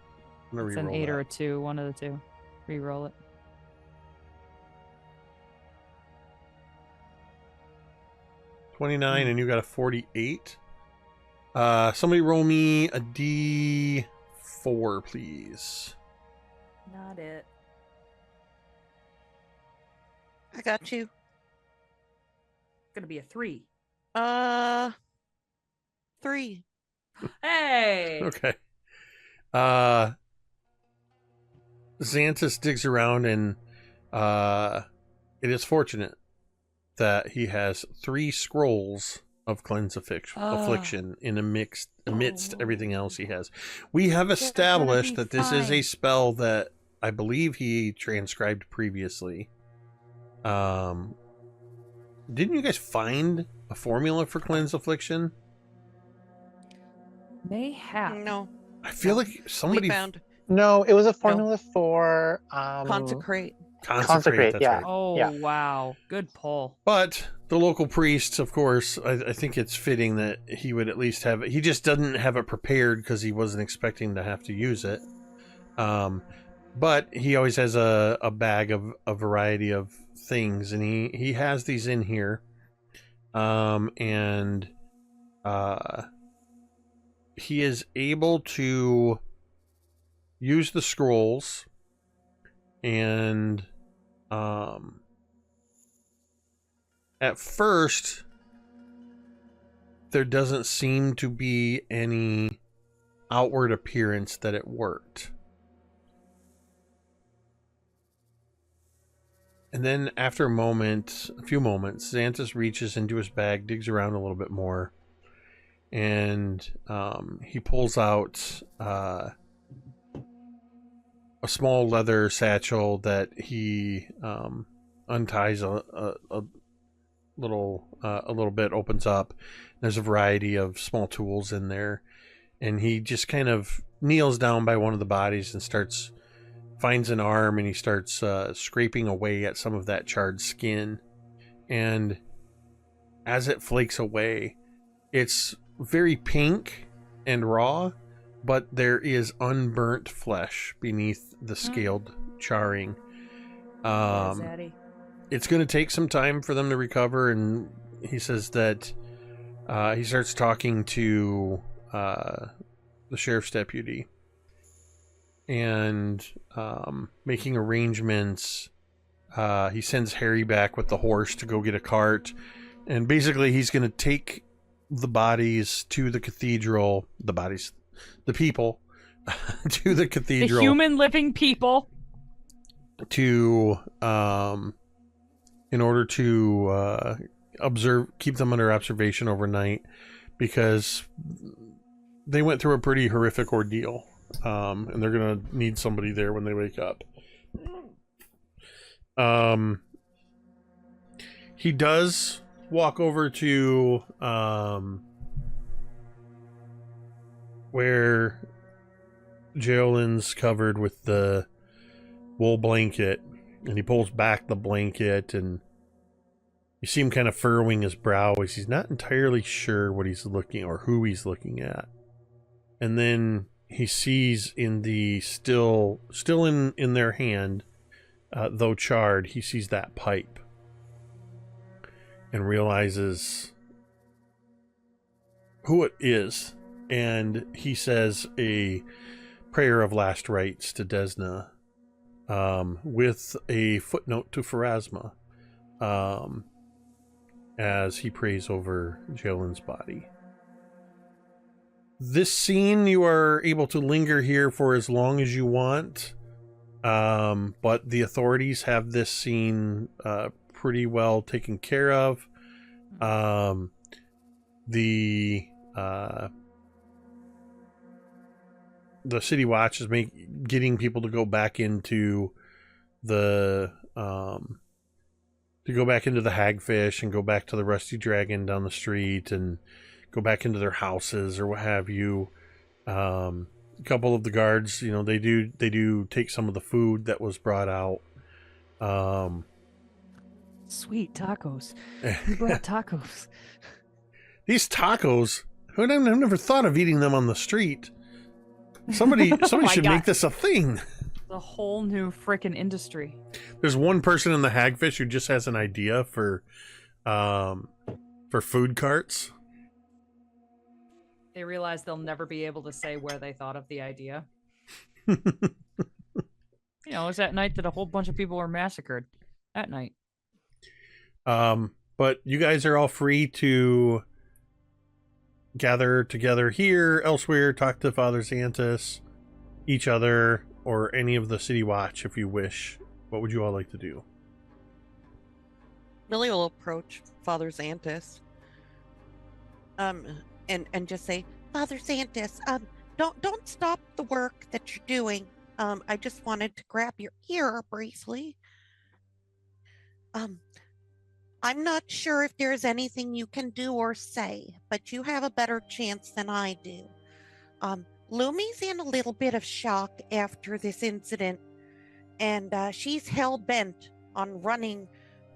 I'm gonna It's re-roll an 8 or a that. 2. One of the two. Reroll it. 29, and you got a 48. Somebody roll me a D4, please. Not it. I got you. It's going to be a 3. 3. Hey! Okay. Xantus digs around, and it is fortunate that he has 3 scrolls of cleanse affliction in amidst everything else he has. We have established that this is a spell that I believe he transcribed previously. Didn't you guys find a formula for cleanse affliction? Mayhap. No. I feel like somebody We found no, it was a formula for consecrate. Consecrate, that's yeah. right. Oh, Yeah. wow. Good pull. But the local priests, of course, I think it's fitting that he would at least have it. He just doesn't have it prepared because he wasn't expecting to have to use it. But he always has a bag of a variety of things, and he has these in here. And he is able to use the scrolls, and at first there doesn't seem to be any outward appearance that it worked. And then after a few moments, Xanthus reaches into his bag, digs around a little bit more, and he pulls out a small leather satchel that he unties a little bit, opens up. There's a variety of small tools in there, and he just kind of kneels down by one of the bodies and finds an arm, and he starts scraping away at some of that charred skin. And as it flakes away, it's very pink and raw, but there is unburnt flesh beneath the scaled charring. It's going to take some time for them to recover, and he says that he starts talking to the sheriff's deputy and making arrangements. He sends Harry back with the horse to go get a cart, and basically he's going to take the bodies to the cathedral, the people to the cathedral, the human living people, to in order to keep them under observation overnight, because they went through a pretty horrific ordeal, and they're gonna need somebody there when they wake up. He does walk over to where Jaolin's covered with the wool blanket, and he pulls back the blanket, and you see him kind of furrowing his brow as he's not entirely sure what he's looking or who he's looking at. And then he sees in the still in their hand, though charred, he sees that pipe and realizes who it is. And he says a prayer of last rites to Desna, with a footnote to Pharasma, as he prays over Jalen's body. This scene, you are able to linger here for as long as you want, but the authorities have this scene pretty well taken care of. The City Watch is getting people to go back into the Hagfish and go back to the Rusty Dragon down the street and go back into their houses or what have you. A couple of the guards, they do take some of the food that was brought out. Sweet tacos. Who brought tacos? These tacos, I've never thought of eating them on the street. Somebody should make this a thing. The whole new frickin' industry. There's one person in the Hagfish who just has an idea for food carts. They realize they'll never be able to say where they thought of the idea. It was that night that a whole bunch of people were massacred. That night. But you guys are all free to gather together here, elsewhere, talk to Father Xanthus, each other, or any of the City Watch if you wish. What would you all like to do? Millie will approach Father Xanthus, and just say, Father Xanthus, don't stop the work that you're doing. I just wanted to grab your ear briefly. I'm not sure if there's anything you can do or say, but you have a better chance than I do. Lumi's in a little bit of shock after this incident, and she's hell-bent on running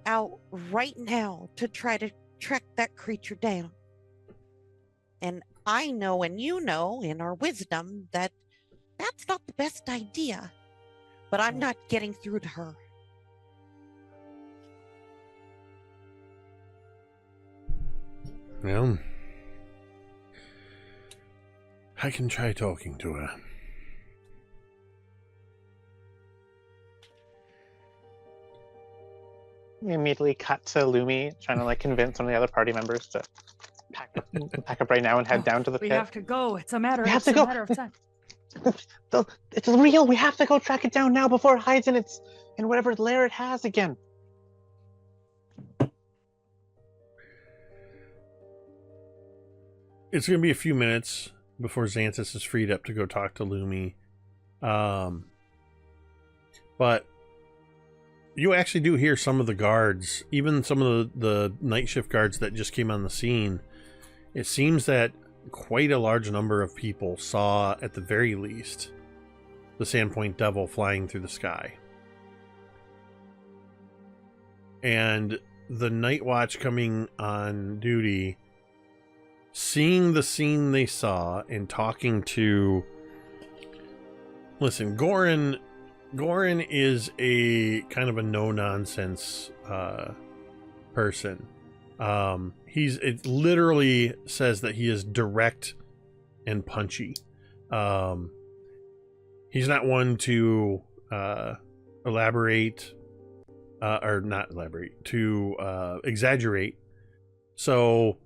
out right now to try to track that creature down. And I know, and you know, in our wisdom, that that's not the best idea. but I'm not getting through to her. Well, I can try talking to her. We immediately cut to Lumi trying to like convince one of the other party members to pack up right now and head down to the We pit. have to go. It's a matter. We have It's to a go. matter of time. It's real. We have to go track it down now before it hides in whatever lair it has again. It's going to be a few minutes before Xanthus is freed up to go talk to Lumi. But you actually do hear some of the guards, even some of the night shift guards that just came on the scene. It seems that quite a large number of people saw, at the very least, the Sandpoint Devil flying through the sky. And the Night Watch coming on duty, seeing the scene they saw and talking to... Listen, Goran is a kind of a no-nonsense person. It literally says that he is direct and punchy. He's not one to exaggerate. So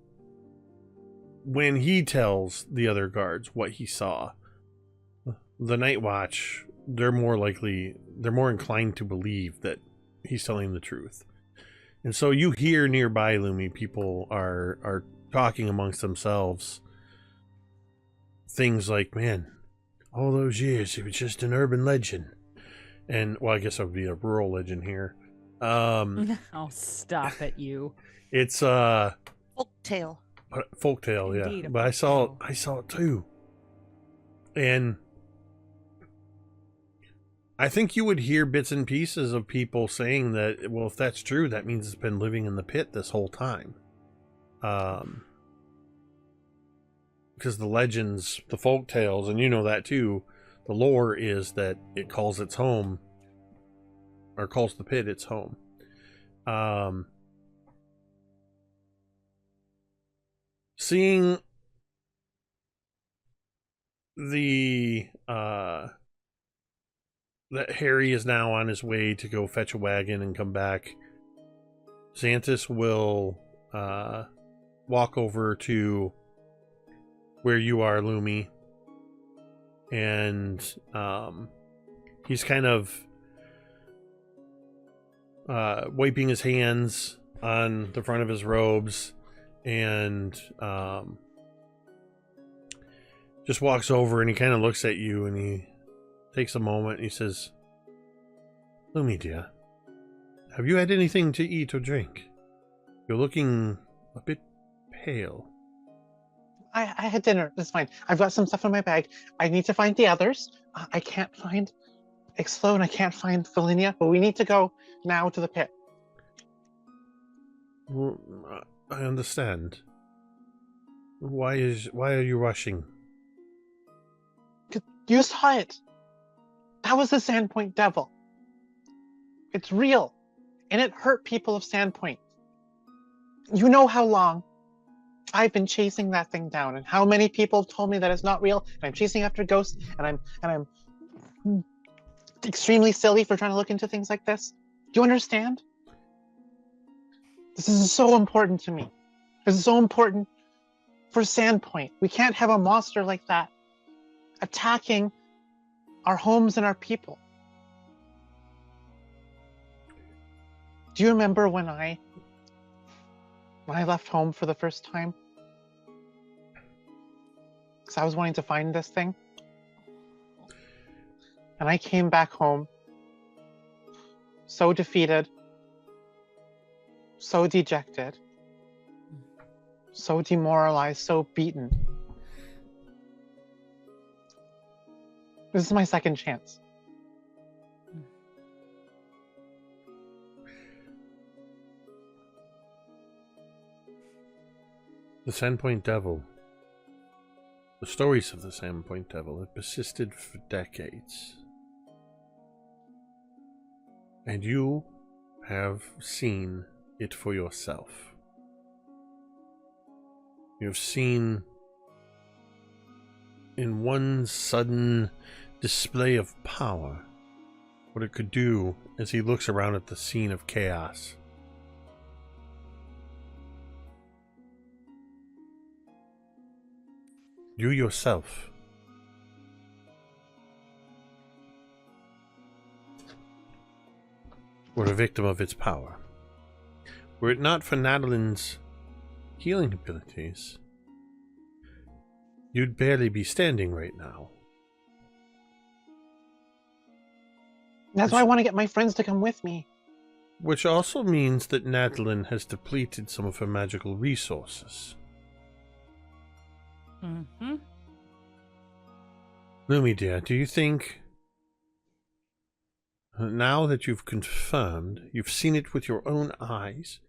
when he tells the other guards what he saw, the Night Watch, they're more inclined to believe that he's telling the truth. And so you hear nearby, Lumi, people are talking amongst themselves things like, man, all those years it was just an urban legend. And, well, I guess that would be a rural legend here. Oh, stop it, you. It's Folktale. Folktale, Indeed, yeah. a But I saw it too. And I think you would hear bits and pieces of people saying that, well, if that's true, that means it's been living in the pit this whole time. Because the legends, the folk tales, and you know that too, the lore is that it calls its home, or calls the pit its home. Seeing the that Harry is now on his way to go fetch a wagon and come back, Xanthus will walk over to where you are, Lumi, and he's kind of wiping his hands on the front of his robes and just walks over and he kind of looks at you and he takes a moment and he says, Lumi, dear, have you had anything to eat or drink? You're looking a bit pale. I had dinner. That's fine. I've got some stuff in my bag. I need to find the others. I can't find Icselo and I can't find Velynia, but we need to go now to the pit. Well, I understand. Why are you rushing? You saw it. That was the Sandpoint Devil. It's real. And it hurt people of Sandpoint. You know how long I've been chasing that thing down and how many people told me that it's not real and I'm chasing after ghosts and I'm extremely silly for trying to look into things like this. Do you understand? This is so important to me. This is so important for Sandpoint. We can't have a monster like that attacking our homes and our people. Do you remember when I left home for the first time? Because I was wanting to find this thing. And I came back home so defeated, so dejected, so demoralized, so beaten. This is my second chance. The Sandpoint Devil. The stories of the Sandpoint Devil have persisted for decades. And you have seen it for yourself. You have seen in one sudden display of power what it could do as he looks around at the scene of chaos. You yourself were a victim of its power. Were it not for Natalin's healing abilities, you'd barely be standing right now. That's why I want to get my friends to come with me. Which also means that Natalin has depleted some of her magical resources. Mm-hmm. Lumi dear, do you think, now that you've confirmed, you've seen it with your own eyes,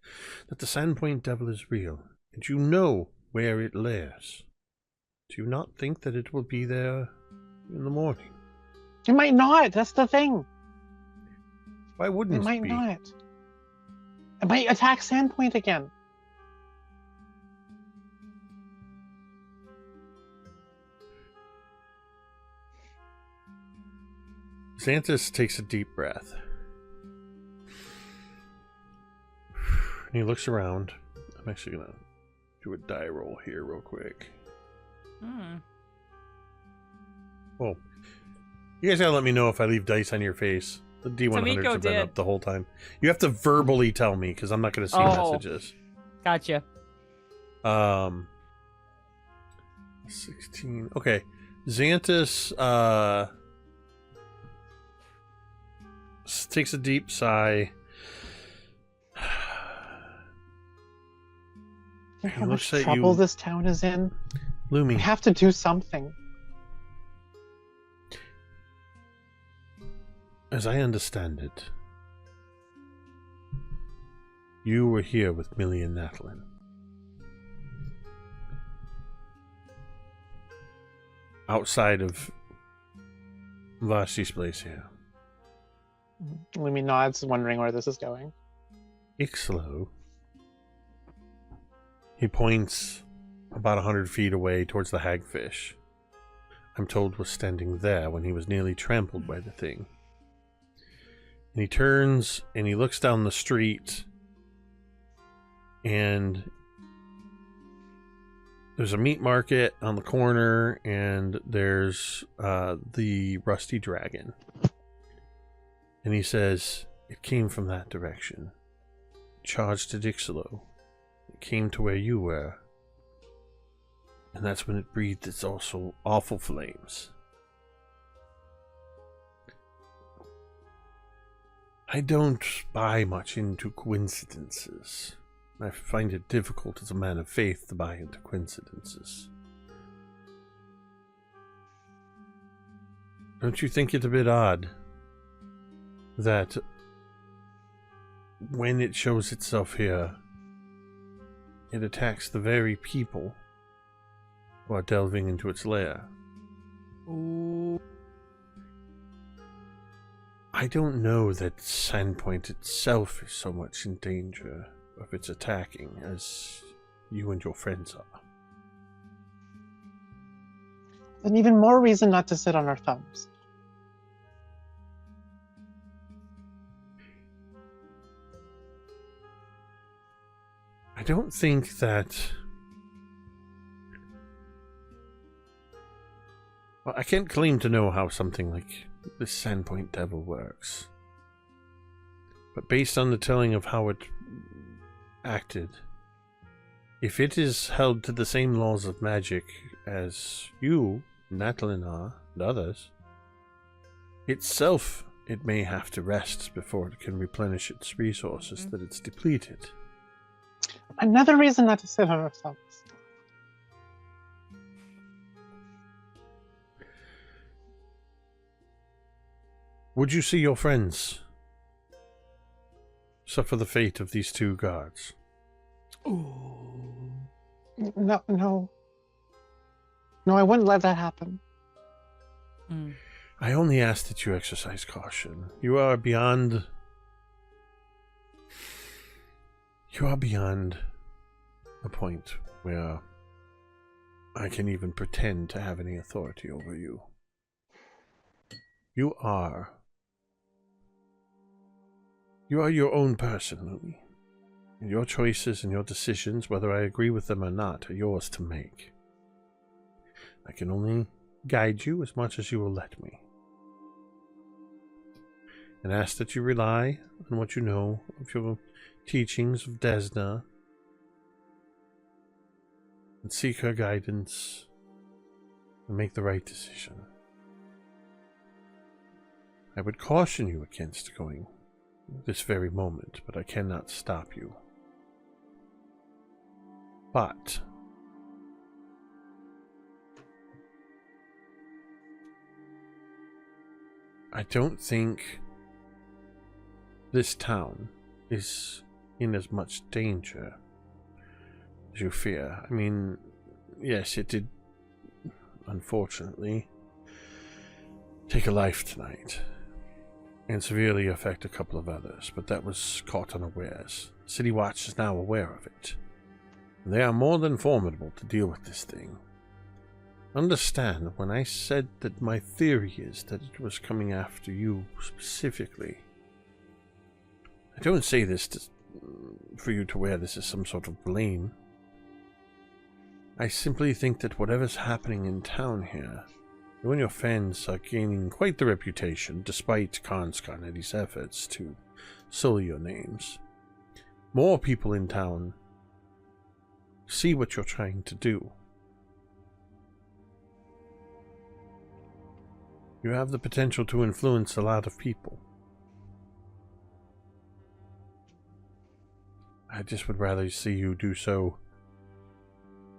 that the Sandpoint Devil is real, and you know where it lairs, do you not think that it will be there in the morning? It might not. That's the thing. Why wouldn't It might be? not. It might attack Sandpoint again. Xanthus takes a deep breath. And he looks around. I'm actually going to do a die roll here real quick. Oh. You guys gotta let me know if I leave dice on your face. The D100s Tamiko have been did. up the whole time. You have to verbally tell me, because I'm not going to see messages. Gotcha. 16. Okay. Xanthus, takes a deep sigh. How looks much at trouble you. this town is in. We Lumi, have to do something. as I understand it, you were here with Millie and Natalin. Outside of Vashi's place here. Lumi nods, wondering where this is going. Icselo. He points about 100 feet away towards the hagfish. I'm told was standing there when he was nearly trampled by the thing. And he turns and he looks down the street, and there's a meat market on the corner, and there's the Rusty Dragon. And he says, it came from that direction. Charged at Icselo. It came to where you were. And that's when it breathed its also awful flames. I don't buy much into coincidences. I find it difficult as a man of faith to buy into coincidences. Don't you think it a bit odd that when it shows itself here, it attacks the very people who are delving into its lair? Ooh. I don't know that Sandpoint itself is so much in danger of its attacking as you and your friends are. Then even more reason not to sit on our thumbs. I don't think that... Well, I can't claim to know how something like this Sandpoint Devil works. But based on the telling of how it acted, if it is held to the same laws of magic as you, Natalin, are, and others, itself it may have to rest before it can replenish its resources that it's depleted. Another reason not to sit on our thumbs. Would you see your friends suffer the fate of these two guards? No, no. No, I wouldn't let that happen. Mm. I only ask that you exercise caution. You are beyond You are beyond a point where I can even pretend to have any authority over you. You are your own person, Lumi. And your choices and your decisions, whether I agree with them or not, are yours to make. I can only guide you as much as you will let me. And ask that you rely on what you know of your teachings of Desna, and seek her guidance and make the right decision. I would caution you against going this very moment, but I cannot stop you. But I don't think this town is in as much danger as you fear. I mean, yes, it did, unfortunately, take a life tonight and severely affect a couple of others, but that was caught unawares. City Watch is now aware of it. They are more than formidable to deal with this thing. Understand, when I said that my theory is that it was coming after you specifically, I don't say this for you to wear this as some sort of blame. I simply think that whatever's happening in town here, you and your friends are gaining quite the reputation, despite Conscon and his efforts to sully your names. More people in town see what you're trying to do. You have the potential to influence a lot of people. I just would rather see you do so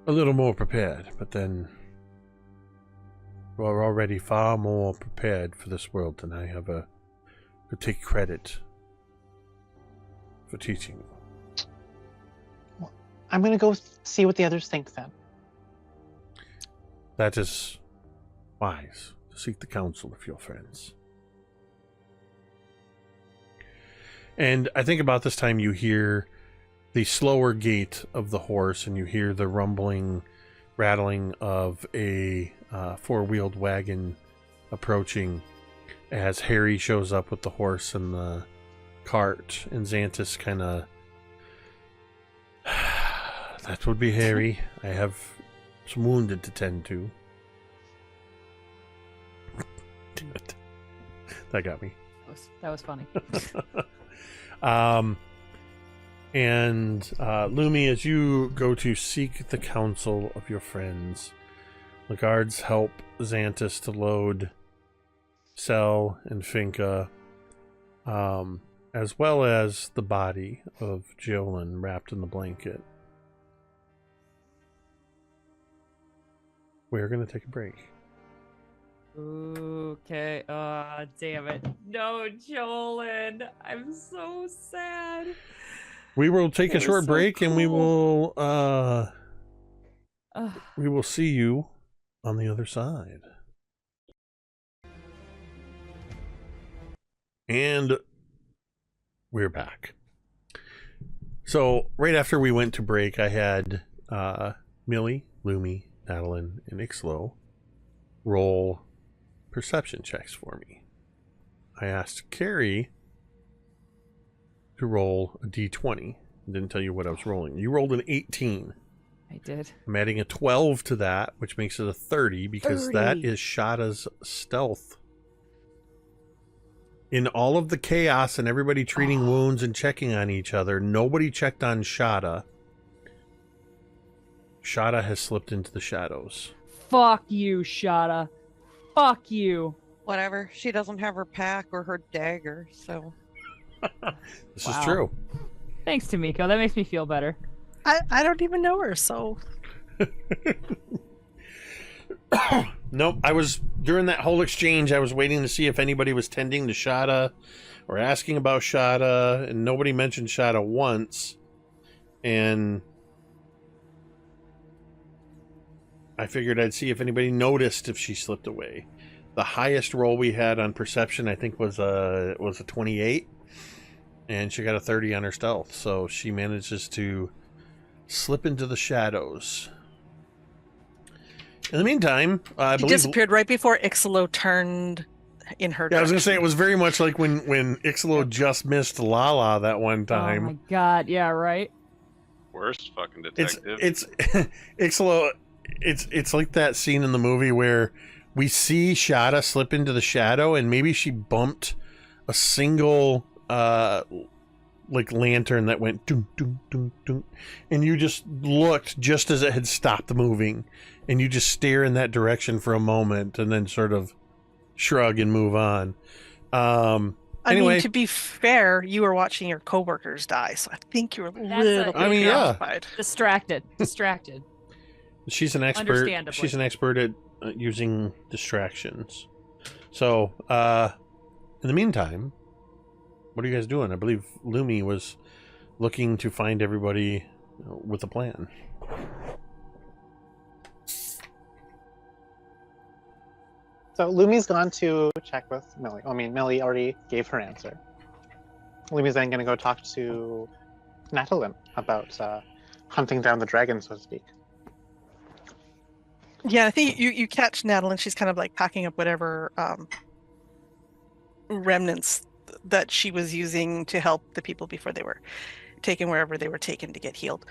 a little more prepared, but then you are already far more prepared for this world than I ever could take credit for teaching you. Well, I'm going to go see what the others think then. That is wise, to seek the counsel of your friends. And I think about this time you hear the slower gait of the horse, and you hear the rumbling, rattling of a four-wheeled wagon approaching as Harry shows up with the horse and the cart, and Xantus kind of... That would be Harry. I have some wounded to tend to. Damn it. That got me. That was funny. And Lumi, as you go to seek the counsel of your friends, the guards help Xantus to load Cell and Finka, as well as the body of Jolyn wrapped in the blanket. We're going to take a break. Okay. Damn it. No, Jolyn. I'm so sad. We will take a short break, and we will see you on the other side. And we're back. So right after we went to break, I had Millie, Lumi, Natalin, and Icselo roll perception checks for me. I asked Cari to roll a d20. I didn't tell you what I was rolling. You rolled an 18. I did. I'm adding a 12 to that, which makes it a 30, because 30. that is Shada's stealth. In all of the chaos and everybody treating wounds and checking on each other, nobody checked on Shada. Shada has slipped into the shadows. Fuck you, Shada. Fuck you. Whatever. She doesn't have her pack or her dagger, so... This is true. Thanks, Tamiko. That makes me feel better. I don't even know her, so... Nope, during that whole exchange, I was waiting to see if anybody was tending to Shada or asking about Shada, and nobody mentioned Shada once. And I figured I'd see if anybody noticed if she slipped away. The highest roll we had on perception, I think, was a 28. and she got a 30 on her stealth, so she manages to slip into the shadows. In the meantime, I She believe disappeared right before Icselo turned in her Yeah, I was gonna direction. say it was very much like when Icselo just missed Lala that one Oh time. my god, yeah, right? Worst fucking It's detective. Icselo. It's like that scene in the movie where we see Shada slip into the shadow, and maybe she bumped a single like lantern that went dun, dun, dun, dun, and you just looked just as it had stopped moving, and you just stare in that direction for a moment, and then sort of shrug and move on. I Anyway. mean, to be fair, you were watching your coworkers die, so I think you were a That's little a- bit I mean, yeah. preoccupied. Distracted. She's an expert. Understandably. She's an expert at using distractions. So, in the meantime, what are you guys doing? I believe Lumi was looking to find everybody with a plan. So Lumi's gone to check with Millie. I mean, Millie already gave her answer. Lumi's then going to go talk to Natalin about hunting down the dragon, so to speak. Yeah, I think you catch Natalin. She's kind of like packing up whatever remnants that she was using to help the people before they were taken wherever they were taken to get healed.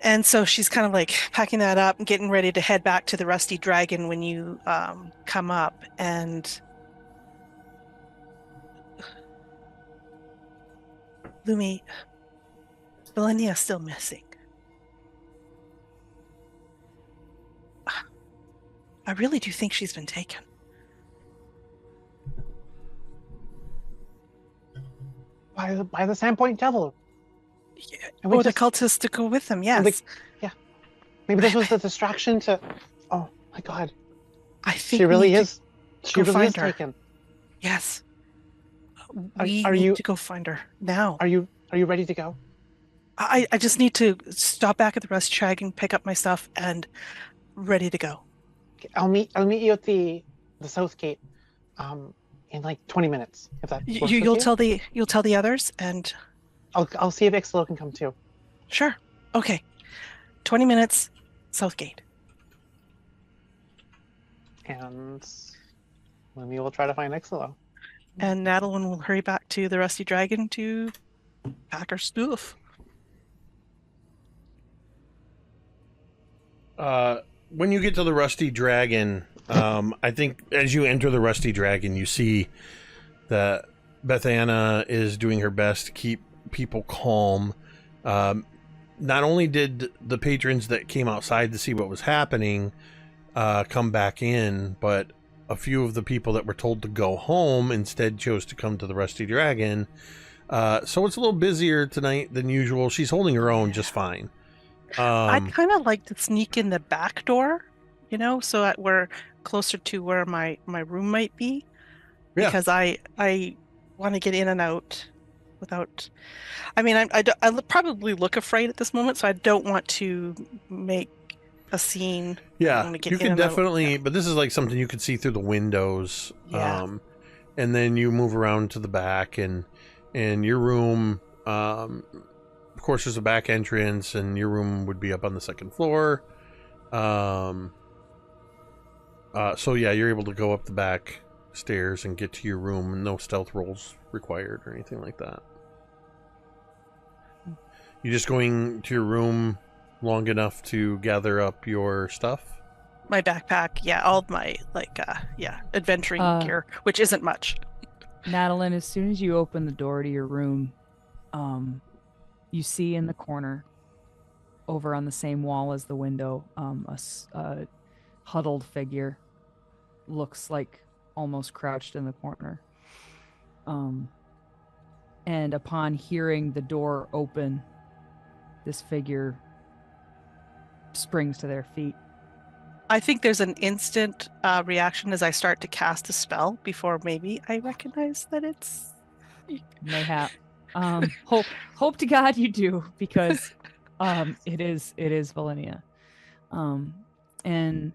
And so she's kind of like packing that up and getting ready to head back to the Rusty Dragon when you come up. And Lumi, Velynia's still missing. I really do think she's been taken. By the Sandpoint Devil. Yeah. And we Or the just- cultists to go with them, yes. And Maybe this was the distraction to. Oh my god. I think She we really need to- is. She go really is find her. taken. Yes. Are We you- need to go find her now. Are you ready to go? I just need to stop back at the Rusty Dragon, pick up my stuff, and ready to go. Okay, I'll meet you at the south gate in like 20 minutes. If that works with You'll tell the others, and I'll see if Icselo can come too. sure. Okay. 20 minutes, South Gate. And Lumi will try to find Icselo. And Natalin will hurry back to the Rusty Dragon to pack her stuff. When you get to the Rusty Dragon, I think as you enter the Rusty Dragon, you see that Beth Anna is doing her best to keep people calm. Not only did the patrons that came outside to see what was happening come back in, but a few of the people that were told to go home instead chose to come to the Rusty Dragon. So it's a little busier tonight than usual. She's holding her own just fine. I'd kind of like to sneak in the back door, so that we're closer to where my room might be. Yeah. Because I want to get in and out without. I mean, I probably look afraid at this moment, so I don't want to make a scene. Yeah, when we get you in can and out. definitely, Yeah. but this is like something you could see through the windows. Yeah. And then you move around to the back, and your room, of course, there's a back entrance, and your room would be up on the second floor. So yeah, you're able to go up the back stairs and get to your room. No stealth rolls required or anything like that. You just going to your room long enough to gather up your stuff? My backpack, yeah, all of my adventuring gear, which isn't much. Natalin, as soon as you open the door to your room, you see in the corner, over on the same wall as the window, a huddled figure. Looks like almost crouched in the corner. And upon hearing the door open, this figure springs to their feet. I think there's an instant reaction as I start to cast a spell before maybe I recognize that it's. Mayhap. Hope to God you do, because it is Velynia. And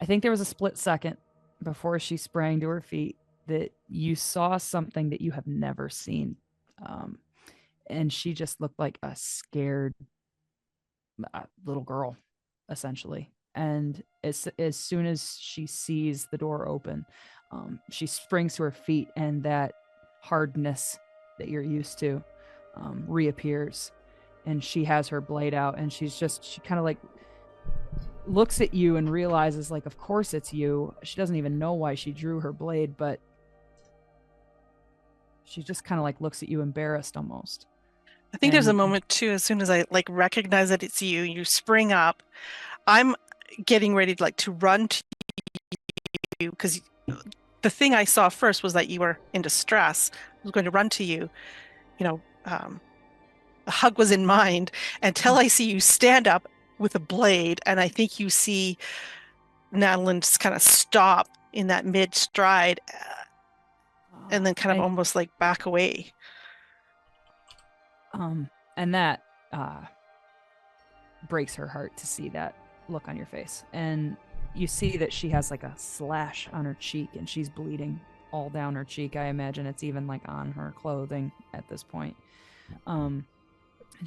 I think there was a split second before she sprang to her feet that you saw something that you have never seen. And she just looked like a scared little girl, essentially. And as soon as she sees the door open, she springs to her feet, and that hardness that you're used to reappears. And she has her blade out, and she kind of like looks at you and realizes, like, of course it's you. She doesn't even know why she drew her blade, but she just kind of like looks at you, embarrassed almost. I think there's a And- moment too, as soon as I like recognize that it's you, you spring up. I'm getting ready to to run to you because the thing I saw first was that you were in distress. I was going to run to you. A hug was in mind until I see you stand up with a blade, and I think you see Natalin just kind of stop in that mid stride, and then kind of almost like back away. And that breaks her heart to see that look on your face. And you see that she has like a slash on her cheek, and she's bleeding all down her cheek. I imagine it's even like on her clothing at this point. And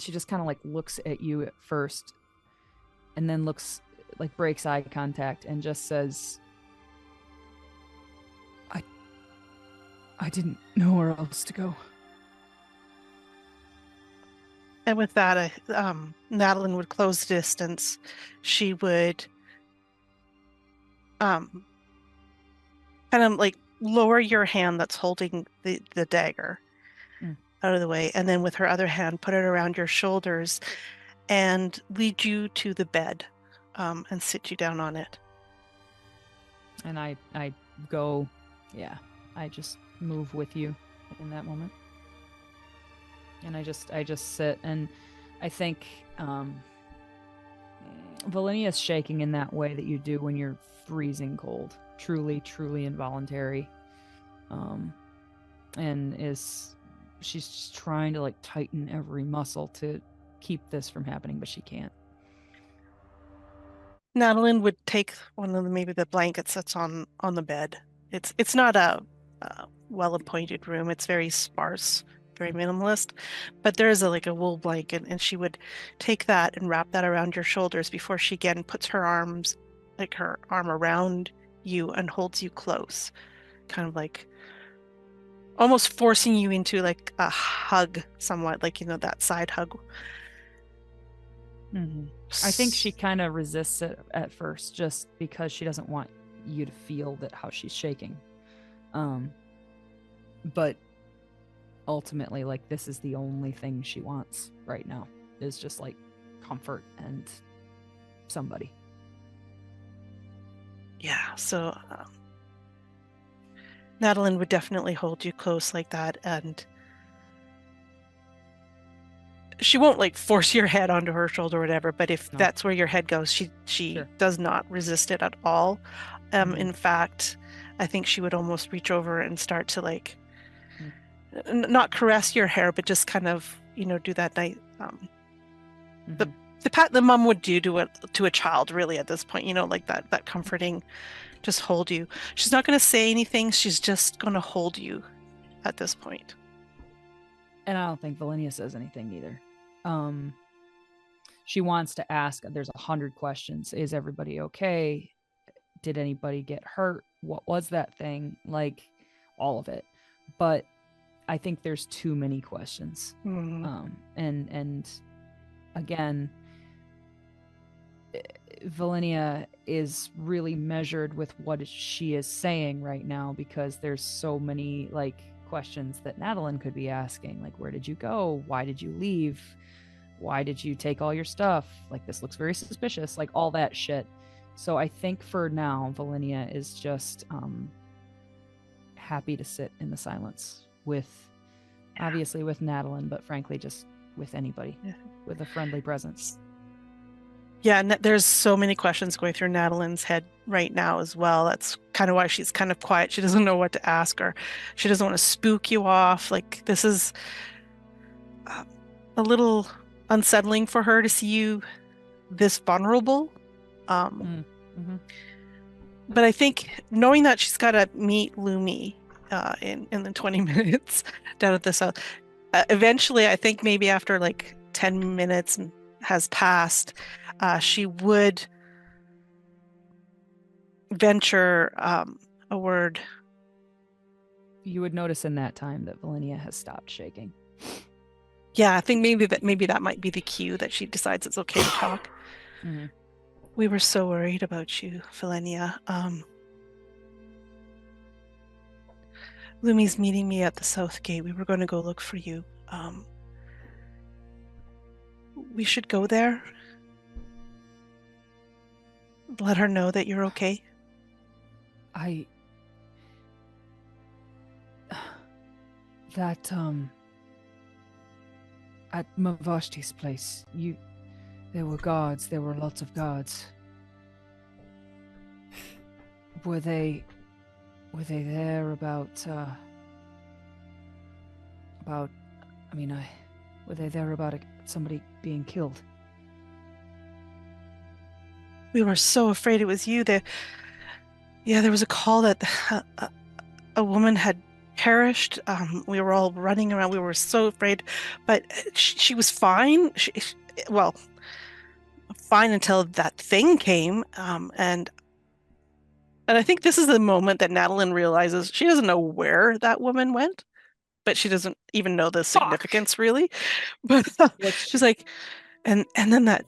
she just kind of like looks at you at first, and then breaks eye contact and just says, I didn't know where else to go. And with that, Natalin would close the distance. She would kind of like lower your hand that's holding the dagger out of the way, and then with her other hand put it around your shoulders and lead you to the bed and sit you down on it. And I go, I just move with you in that moment. And I just sit, and I think Velynia is shaking in that way that you do when you're freezing cold, truly involuntary, and she's just trying to like tighten every muscle to keep this from happening, but she can't. Natalin would take one of maybe the blankets that's on the bed. It's not a well-appointed room. It's very sparse, very minimalist, but there is a wool blanket, and she would take that and wrap that around your shoulders before she again puts her arm around you and holds you close, kind of like almost forcing you into like a hug somewhat, that side hug. Mm-hmm. I think she kind of resists it at first just because she doesn't want you to feel how she's shaking. But ultimately, like, this is the only thing she wants right now, is just like comfort and somebody. Yeah, so Natalin would definitely hold you close like that, and she won't like force your head onto her shoulder or whatever, but if that's where your head goes, she Sure. does not resist it at all. In fact, I think she would almost reach over and start to like not caress your hair, but just kind of, do that night the pat the mom would do to a child, really, at this point, like that comforting, just hold you. She's not going to say anything. She's just going to hold you at this point. And I don't think Velynia says anything either. She wants to ask, there's 100 questions. Is everybody okay? Did anybody get hurt? What was that thing? Like, all of it. But I think there's too many questions. And again, Velynia is really measured with what she is saying right now, because there's so many like questions that Natalin could be asking, like, where did you go? Why did you leave? Why did you take all your stuff? Like, this looks very suspicious, like all that shit. So I think for now, Velynia is just happy to sit in the silence with, obviously with Natalin, but frankly, just with anybody, with a friendly presence. Yeah, and there's so many questions going through Natalin's head right now as well. That's kind of why she's kind of quiet. She doesn't know what to ask, or she doesn't want to spook you off. Like, this is a little unsettling for her to see you this vulnerable. But I think knowing that she's got to meet Lumi in the 20 minutes down at the south. Eventually, I think maybe after like 10 minutes has passed, she would venture a word. You would notice in that time that Velynia has stopped shaking. Yeah, I think maybe that might be the cue that she decides it's okay to talk. Mm-hmm. We were so worried about you, Velynia. Lumi's meeting me at the south gate. We were going to go look for you. We should go there. Let her know that you're okay. That at Mavashti's place, there were guards. There were lots of guards. Were they there about? Were they there about somebody being killed? We were so afraid it was you. There was a call that a woman had perished. We were all running around. We were so afraid, but she was fine. Well, fine until that thing came. And I think this is the moment that Natalin realizes she doesn't know where that woman went, but she doesn't even know the significance really. But she's like, and then that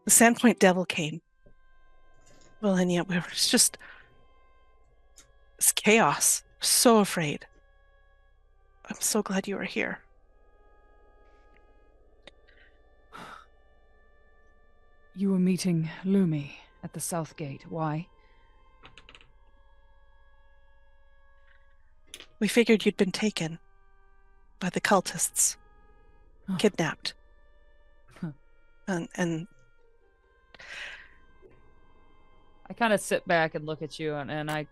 Sandpoint devil came. Velynia, it's chaos. So afraid. I'm so glad you are here. You were meeting Lumi at the south gate. Why? We figured you'd been taken by the cultists, kidnapped. Huh. And I kind of sit back and look at you, and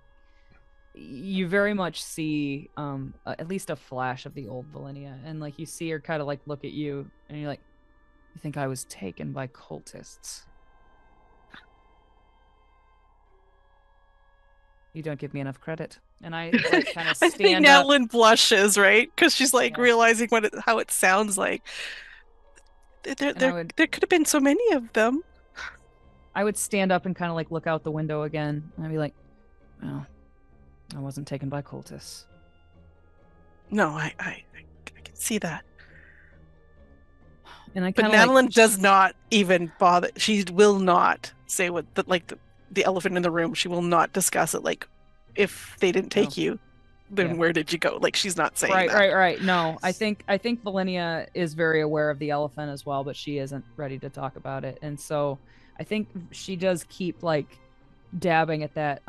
you very much see at least a flash of the old Velynia, and like you see her kind of like look at you, and you're like, you think I was taken by cultists? You don't give me enough credit. And I like, kind of I stand think up. Natalin blushes, right? Because she's like realizing how it sounds like. There could have been so many of them. I would stand up and kind of like look out the window again, and I'd be like, "Oh, I wasn't taken by cultists." No, I can see that. And But Natalin does not even bother. She will not say what the elephant in the room. She will not discuss it. Like, if they didn't take you, then where did you go? Like, she's not saying that. Right. No, I think Velynia is very aware of the elephant as well, but she isn't ready to talk about it. And so I think she does keep like dabbing at that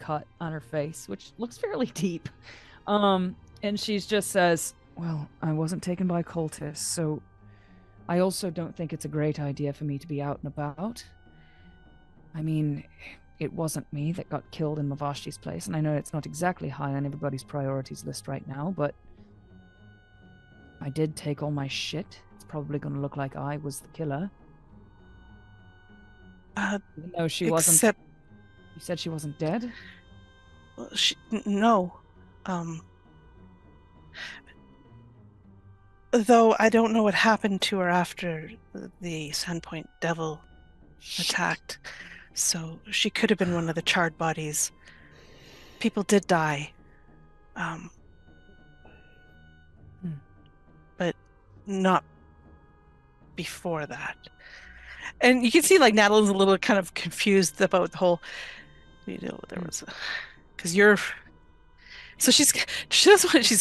cut on her face, which looks fairly deep. And she just says, "Well, I wasn't taken by cultists, so I also don't think it's a great idea for me to be out and about. I mean, it wasn't me that got killed in Mavashti's place, and I know it's not exactly high on everybody's priorities list right now, but I did take all my shit. It's probably going to look like I was the killer." Even though she wasn't. You said she wasn't dead? No. Though I don't know what happened to her after the Sandpoint devil attacked. So she could have been one of the charred bodies. People did die. But not before that. And you can see like Natalin's a little kind of confused about the whole, there was because you're. So she's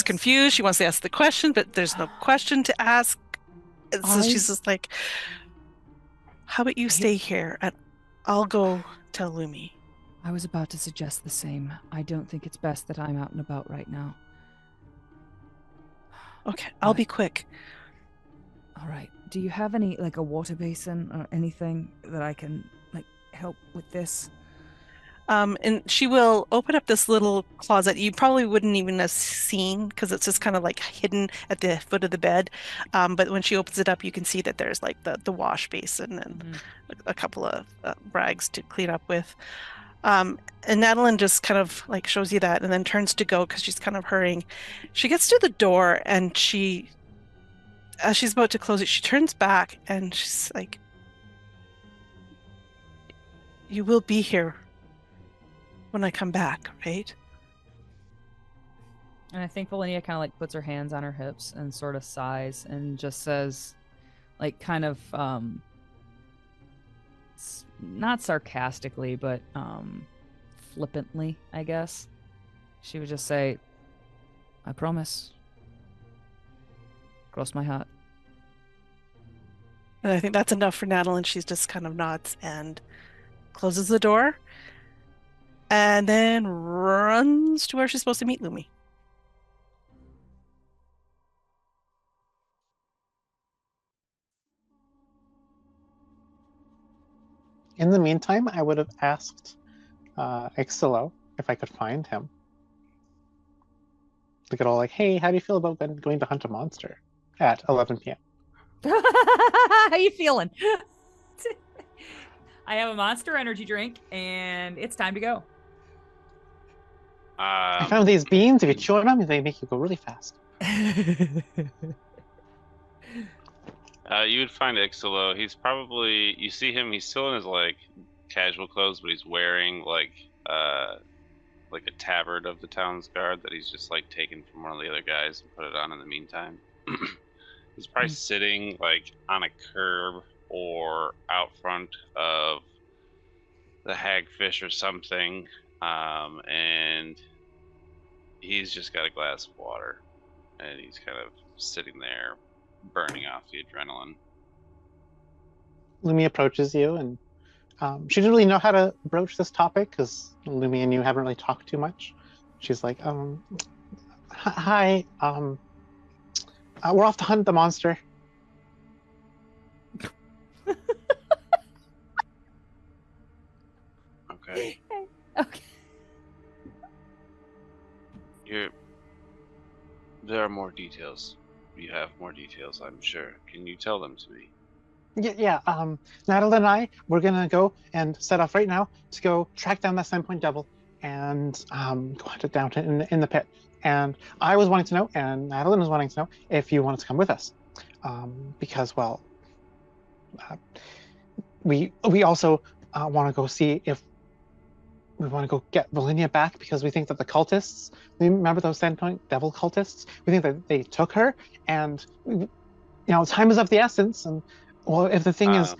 confused. She wants to ask the question, but there's no question to ask. So she's just like, "How about you stay here, and I'll go tell Lumi." I was about to suggest the same. I don't think it's best that I'm out and about right now. Okay, I'll be quick. All right. Do you have any, like, a water basin or anything that I can, like, help with this? And she will open up this little closet. You probably wouldn't even have seen because it's just kind of like hidden at the foot of the bed. But when she opens it up, you can see that there's like the wash basin and a couple of rags to clean up with. And Natalin just kind of like shows you that and then turns to go because she's kind of hurrying. She gets to the door and as she's about to close it, she turns back and she's like, "You will be here when I come back, right?" And I think Velynia kind of like puts her hands on her hips and sort of sighs and just says, like, kind of not sarcastically, but flippantly, I guess. She would just say, "I promise. Cross my heart." And I think that's enough for Natalin. She just kind of nods and closes the door and then runs to where she's supposed to meet Lumi. In the meantime, I would have asked Icselo if I could find him. To get all like, hey, how do you feel about going to hunt a monster at 11 p.m.? How you feeling? I have a Monster Energy drink, and it's time to go. I found these beans. If you chew on them, they make you go really fast. You would find Icselo. He's probably, you see him, he's still in his like casual clothes, but he's wearing like a tabard of the town's guard that he's just like taken from one of the other guys and put it on in the meantime. He's probably sitting like on a curb or out front of the hagfish or something, and he's just got a glass of water, and he's kind of sitting there burning off the adrenaline. Lumi approaches you, and she didn't really know how to broach this topic because Lumi and you haven't really talked too much. She's like, hi, we're off to hunt the monster. Okay. Okay. There are more details. You have more details, I'm sure. Can you tell them to me? Yeah. Natalin and I, we're gonna go and set off right now to go track down that Sandpoint devil and go hunt it down in the pit. And I was wanting to know, and Natalin was wanting to know if you wanted to come with us, because we also want to go see if we want to go get Velynia back because we think that the cultists, remember those Sandpoint devil cultists? We think that they took her, and time is of the essence. And well, if the thing is,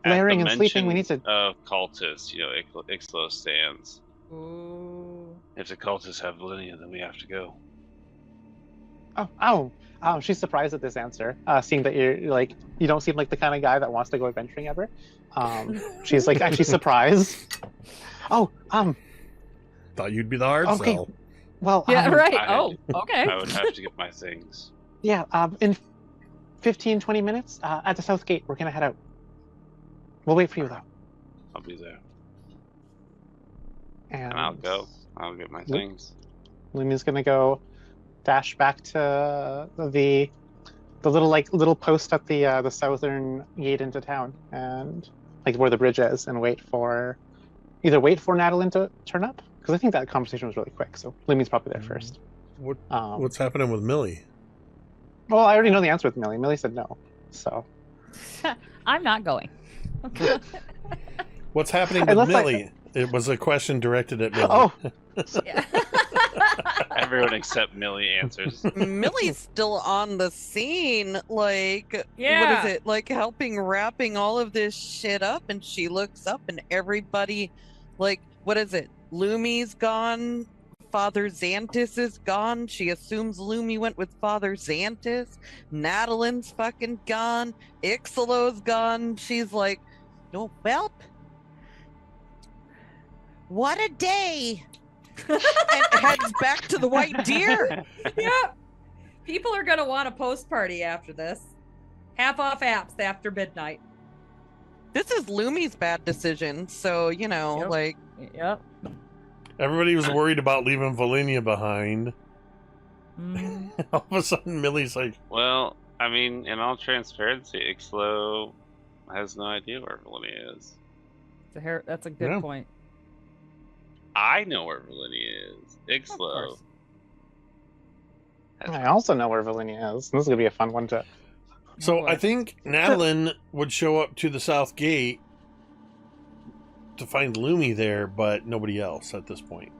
layering and sleeping, we need to. Cultists, Icselo stands. Ooh. If the cultists have Velynia, then we have to go. Oh, she's surprised at this answer, seeing that you're like, you don't seem like the kind of guy that wants to go adventuring ever. She's like actually surprised. Thought you'd be the hard okay. sell. Well, yeah, right. I Okay. would have to get my things. Yeah, in 15-20 minutes at the south gate, we're gonna head out. We'll wait for you though. I'll be there. And I'll go. I'll get my things. Lumi's gonna go dash back to the little post at the southern gate into town, and like where the bridge is, and wait for Natalin to turn up, because I think that conversation was really quick. So Lumi's probably there first. What's happening with Millie? Well, I already know the answer with Millie. Millie said no, so I'm not going. Okay. What's happening with Millie? It was a question directed at Millie. Oh. Yeah. Everyone except Millie answers. Millie's still on the scene, like, Yeah. what is it, like wrapping all of this shit up, and she looks up and everybody, like, what is it, Lumi's gone, Father Xantis is gone, she assumes Lumi went with Father Xantis, Natalin's fucking gone, Icselo's gone, she's like, no, well, what a day. And heads back to the White Deer. Yep. People are gonna want a post party after this. Half off apps after midnight. This is Lumi's bad decision, so Yep. like. Yep. Everybody was worried about leaving Velynia behind. Mm. All of a sudden, Millie's like, Well, I mean, in all transparency, Icselo has no idea where Velynia is. That's a good Yeah. point. I know where Velynia is. Icselo. course. That's I also know where Velynia is. This is gonna be a fun one to. So I course. think Natalin would show up to the south gate to find Lumi there, but nobody else at this point.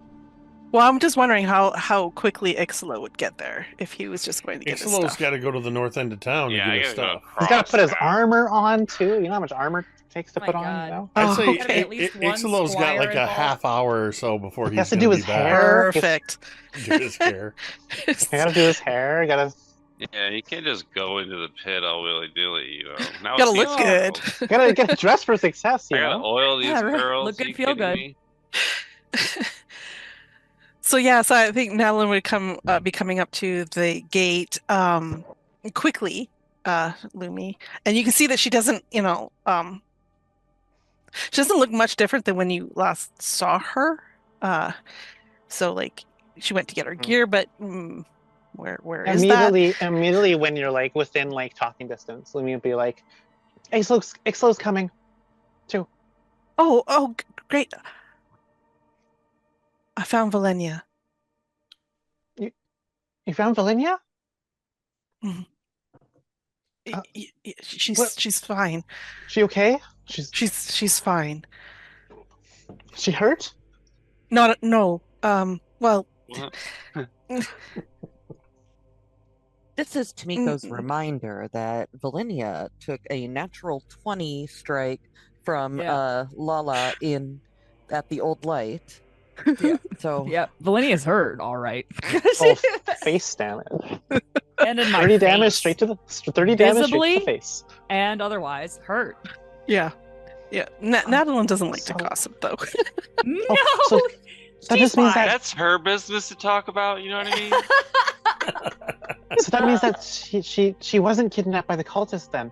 Well, I'm just wondering how quickly Icselo would get there if he was just going to get his Ixelo's stuff. got to go to the north end of town Yeah, to I get his gotta go stuff. He's got to put his across town. armor on too. You know how much armor it takes to Oh my put on. God. You know. I'd Oh, say okay. Gotta be at least one Ixelo's got squire like a involved. half hour or so before he's has to gonna do be his back. hair. Perfect. Do his hair. You gotta do his hair. You gotta Yeah, you can't just go into the pit all willy dilly, you know. Now Gotta it's look these good. girls. get dressed for success. You I gotta know. oil these Yeah, right. girls. Look good, you feel kidding good. me? So yeah, so I think Natalin would be coming up to the gate quickly, Lumi, and you can see that she doesn't, she doesn't look much different than when you last saw her. So like she went to get her gear, but where is that? Immediately when you're like within like talking distance, Lumi would be like, Ixelo's coming too. Oh, great! I found Velynia. You found Velynia? Mhm. Uh, She's she's fine. She okay? She's fine. She hurt? No. Well, What? This is Tamiko's Mm-mm. reminder that Velynia took a natural 20 strike from Yeah. Lala at the Old Light. Yeah. So Yeah, Velynia's hurt, all right. Oh, face damage. And in my 30 damage face. straight to the 30 damage straight to Visibly? the face. And otherwise hurt. yeah. Natalin doesn't like to So- gossip though. No, so that she's just means fine. That's her business to talk about, you know what I mean? So that means that she wasn't kidnapped by the cultists then.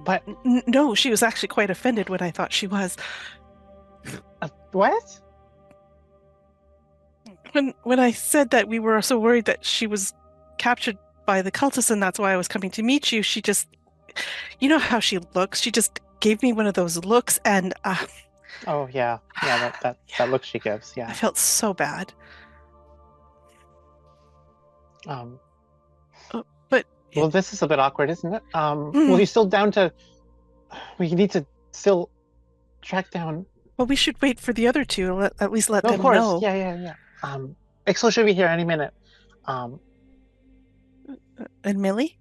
But No, she was actually quite offended when I thought she was. what? When I said that we were so worried that she was captured by the cultists and that's why I was coming to meet you, she just, you know how she looks. She just gave me one of those looks, and Oh yeah, that look she gives. I Yeah. felt so bad. But Well, this is a bit awkward, isn't it? Well, you're still down to. We need to still track down. well, we should wait for the other two. At least let No, them of course. know. Yeah. Ixel should be here any minute. And Millie?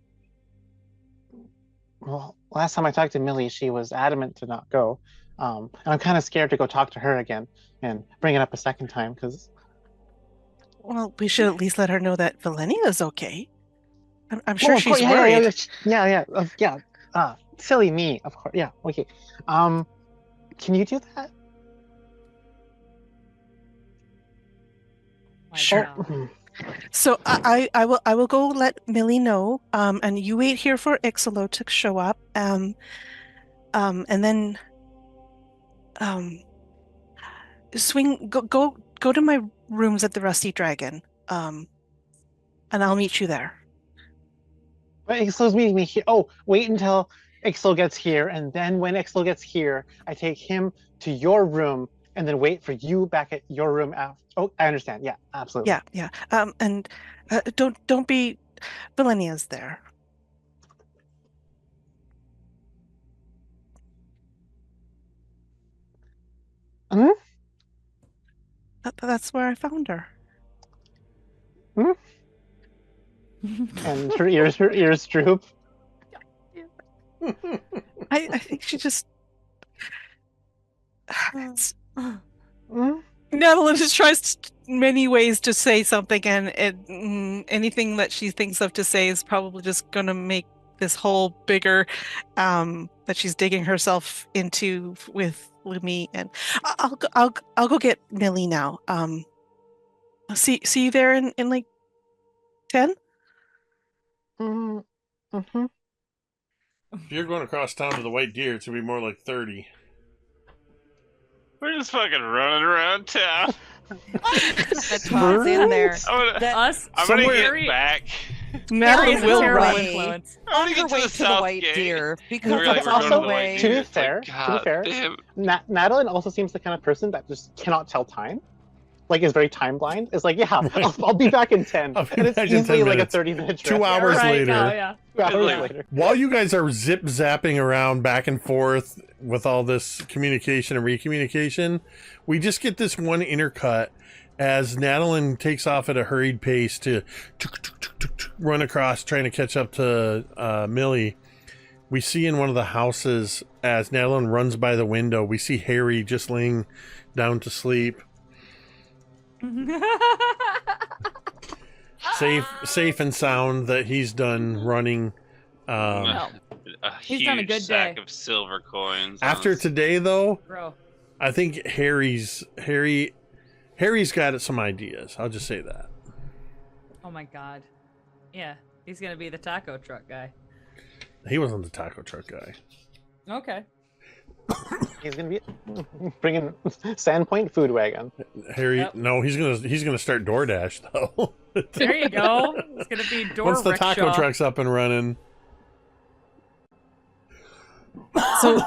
Well, last time I talked to Millie, she was adamant to not go. And I'm kind of scared to go talk to her again and bring it up a second time because. Well, we should at least let her know that Velynia is okay. I'm sure Oh, of course, she's worried. Yeah. Silly me, of course. Yeah. Okay. Can you do that? My Sure. God. So I will go let Millie know. And you wait here for Icselo to show up. And then go to my rooms at the Rusty Dragon. And I'll meet you there. But Ixel's meeting me here. Oh, wait until Ixel gets here, and then when Ixel gets here, I take him to your room, and then wait for you back at your room after. Oh, I understand. Yeah, absolutely. Yeah. And don't be. Velynia's there. Hmm? That's where I found her. And her ears droop. I think she just. It's, Hmm? Natalin just tries many ways to say something, and anything that she thinks of to say is probably just going to make this hole bigger that she's digging herself into with Lumi. And I'll go get Millie now. I'll see you there in like 10. Mm-hmm. If you're going across town to the White Deer, it's gonna be more like 30. We're just fucking running around town. that's what's in there. Us, I'm gonna somewhere- get back. Natalin Kaeryn's a will terrible run. run. influence. I'm On gonna her get way to to the the South White Gate. Deer because We're like, that's we're on going the to the White way. To be Deer. It's like, fair, God damn. Natalin also seems the kind of person that just cannot tell time. like is very time blind. It's like, yeah, I'll be back in 10. I'll be And it's back in 10 easily like a minutes. 30-minute trip. 2 hours Right, later. no, yeah. 2 hours Yeah. later. While you guys are zip zapping around back and forth with all this communication and recommunication, we just get this one intercut as Natalin takes off at a hurried pace to run across, trying to catch up to Millie. We see in one of the houses as Natalin runs by the window, we see Harry just laying down to sleep. Safe and sound that he's done running. No. A He's huge done a good sack day. of silver coins. on After his- today, though, Bro. I think Harry's got some ideas. I'll just say that. Oh my god. Yeah, he's gonna be the taco truck guy. He wasn't the taco truck guy. Okay. He's gonna be bringing Sandpoint food wagon. Harry, Yep. no, he's gonna start DoorDash though. There you go. It's gonna be door Once the taco rickshaw. truck's up and running. So,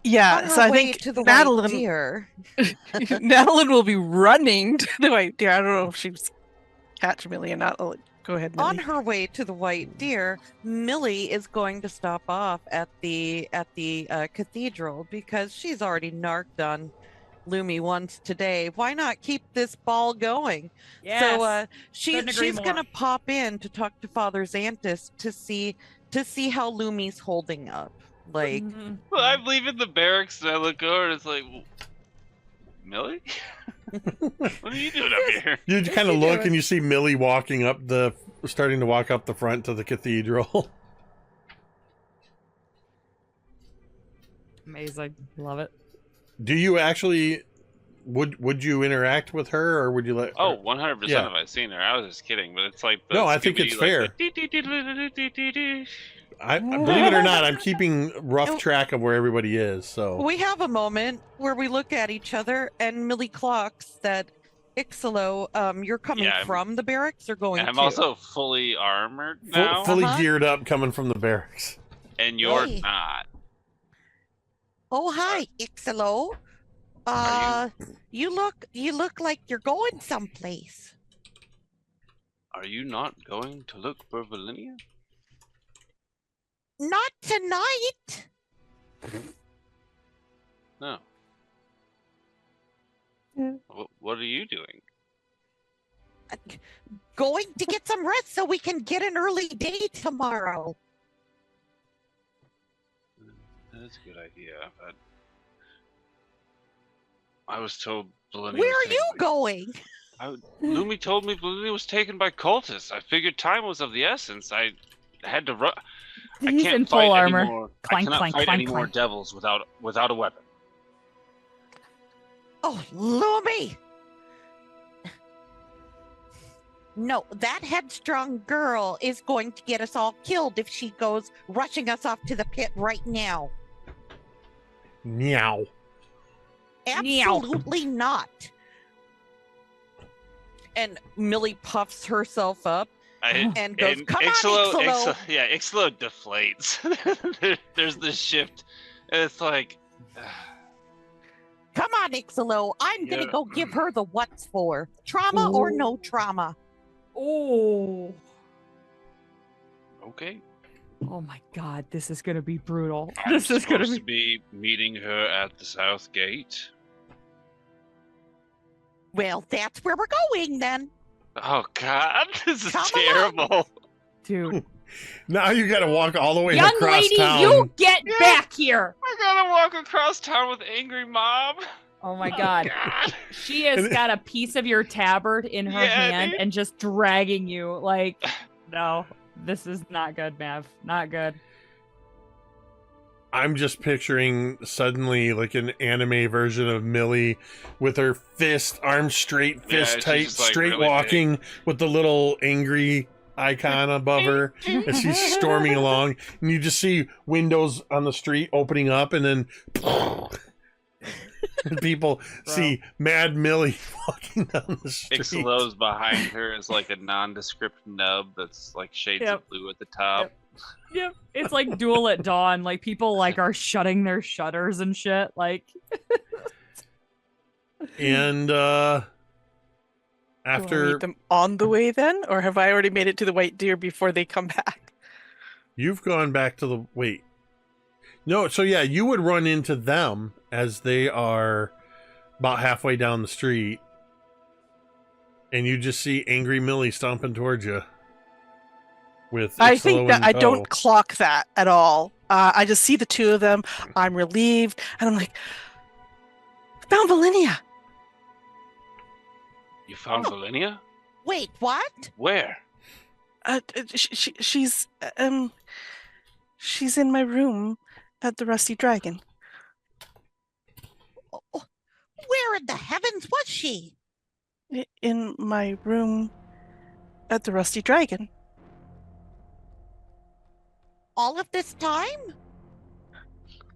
yeah, On so her I way think to the white Natalin, deer. Natalin will be running to the white deer. I don't know if she's catch Millie or not. Go ahead, Millie. On her way to the white deer, Millie is going to stop off at the cathedral because she's already narked on Lumi once today. Why not keep this ball going? Yes. So Couldn't agree she's more. gonna pop in to talk to Father Xantus to see how Lumi's holding up. Like, Mhm. Well, I'm leaving the barracks and I look over and it's like, Millie? What are you doing up here? You What's kind of he look doing? and you see Millie starting to walk up the front to the cathedral. Amazing. Love it. Do you actually would you interact with her, or would you let? Oh, 100% Yeah. have I seen her. I was just kidding, but it's like the No, I think Scooby, it's like, fair. the I believe it or not, I'm keeping rough track of where everybody is. So we have a moment where we look at each other and Millie clocks that Icselo, you're coming Yeah, I'm- from the barracks or going And I'm to? also fully armored now, fully Uh-huh. geared up, coming from the barracks. and you're Hey. not. Oh, hi, Icselo. Are You look like you're going someplace. Are you not going to look for Velynia? Not tonight. No. What are you doing? Going to get some rest so we can get an early day tomorrow. That's a good idea, but I was told Velynia Where was are you taken- going? Lumi told me Velynia was taken by cultists. I figured time was of the essence. I had to run. I He's can't in fight full armor. anymore. Clank, I cannot clank, fight clank, any more clank. devils without a weapon. Oh, Lumi! No, that headstrong girl is going to get us all killed if she goes rushing us off to the pit right now. Meow. Meow. Absolutely not. And Millie puffs herself up and goes, "Come on, Icselo." Yeah, Icselo deflates. There's this shift, and it's like, Come on, Icselo. I'm gonna Yeah. go give her the what's for. Trauma or no trauma. Oh. okay. Oh my god, this is gonna be brutal. I'm This is gonna supposed be. to be meeting her at the south gate. Well, that's where we're going then. Oh God, this is Come terrible. Dude. Now you got to walk all the way Young across lady, town. you get Yeah. back here! I gotta walk across town with angry mom. Oh my god. She has And- got a piece of your tabard in her Yeah, hand dude. and just dragging you. Like, no, this is not good, Mav. Not good. I'm just picturing suddenly like an anime version of Millie with her fist, arms straight, Yeah, fist she's tight, just, like, straight really walking with the little angry icon above her as she's storming along. And you just see windows on the street opening up, and then and people see Mad Millie walking down the street. Ixelo's behind her is like a nondescript nub that's like shades Yep. of blue at the top. Yep. It's like Duel at Dawn. Like, people like are shutting their shutters and shit. Like, And Do I After meet them on the way then, or have I already made it to the White Deer before they come back? you've gone back to the wait. No, so yeah, you would run into them as they are about halfway down the street, and you just see angry Millie stomping towards you. With I Icselo think that in I tow. don't clock that at all. I just see the two of them. I'm relieved, and I'm like, found Velynia. You found Velynia? Wait, what? Where? She's in my room at the Rusty Dragon. Where in the heavens was she? In my room at the Rusty Dragon. All of this time?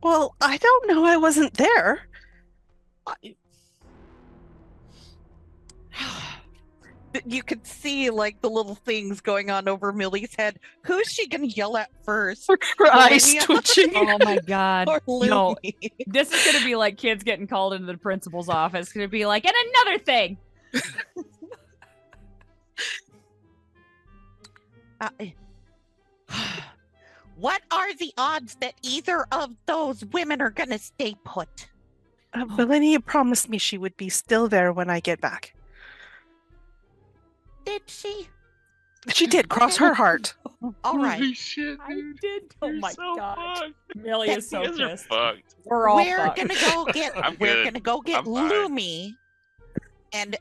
Well, I don't know. I wasn't there. You could see like the little things going on over Millie's head. Who's she gonna yell at first? Her eyes Velynia? twitching. Oh my god. Or No, Lumi? this is gonna be like kids getting called into the principal's office. It's gonna be like, and another thing. What are the odds that either of those women are gonna stay put? Velynia promised me she would be still there when I get back. Did she? She did. Cross her heart. All right. Holy shit, I dude. did. Oh You're my so god. fucked. Millie is so You guys are pissed. fucked. We're all We're fucked. gonna go get. I'm we're good. gonna go get I'm fine. Lumi, and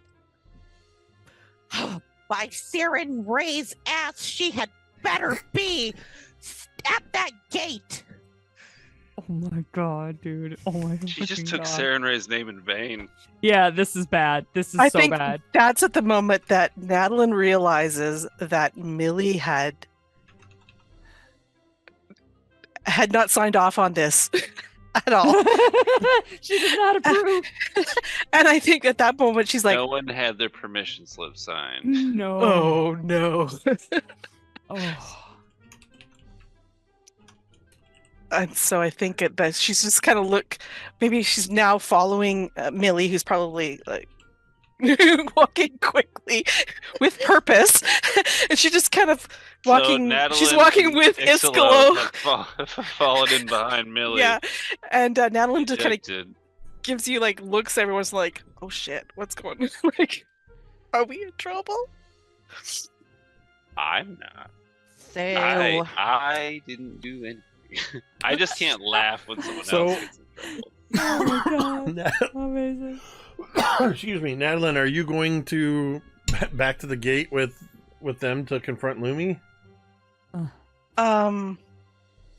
by Siren Ray's ass, she had better be at that gate. Oh my god, dude. Oh my She just fucking took god. Saren Ray's name in vain. Yeah, this is bad. This is I so think bad. that's at the moment that Natalin realizes that Millie had not signed off on this at all. She does not approve. And I think at that moment she's like, No one had their permission slip signed. No. oh no. Oh. And so I think that she's just kind of maybe she's now following Millie, who's probably like walking quickly with purpose. And she just kind of walking, she's Natalin walking and with Icselo Icselo. have fallen in behind Millie. Yeah. And Natalin just kind of Ejected. gives you like looks, everyone's like, oh shit, what's going on? Like, are we in trouble? I'm not. So I didn't do anything. I just can't laugh when someone So- else gets in trouble. Oh my god. Amazing. Excuse me, Natalin, are you going to back to the gate with them to confront Lumi? Oh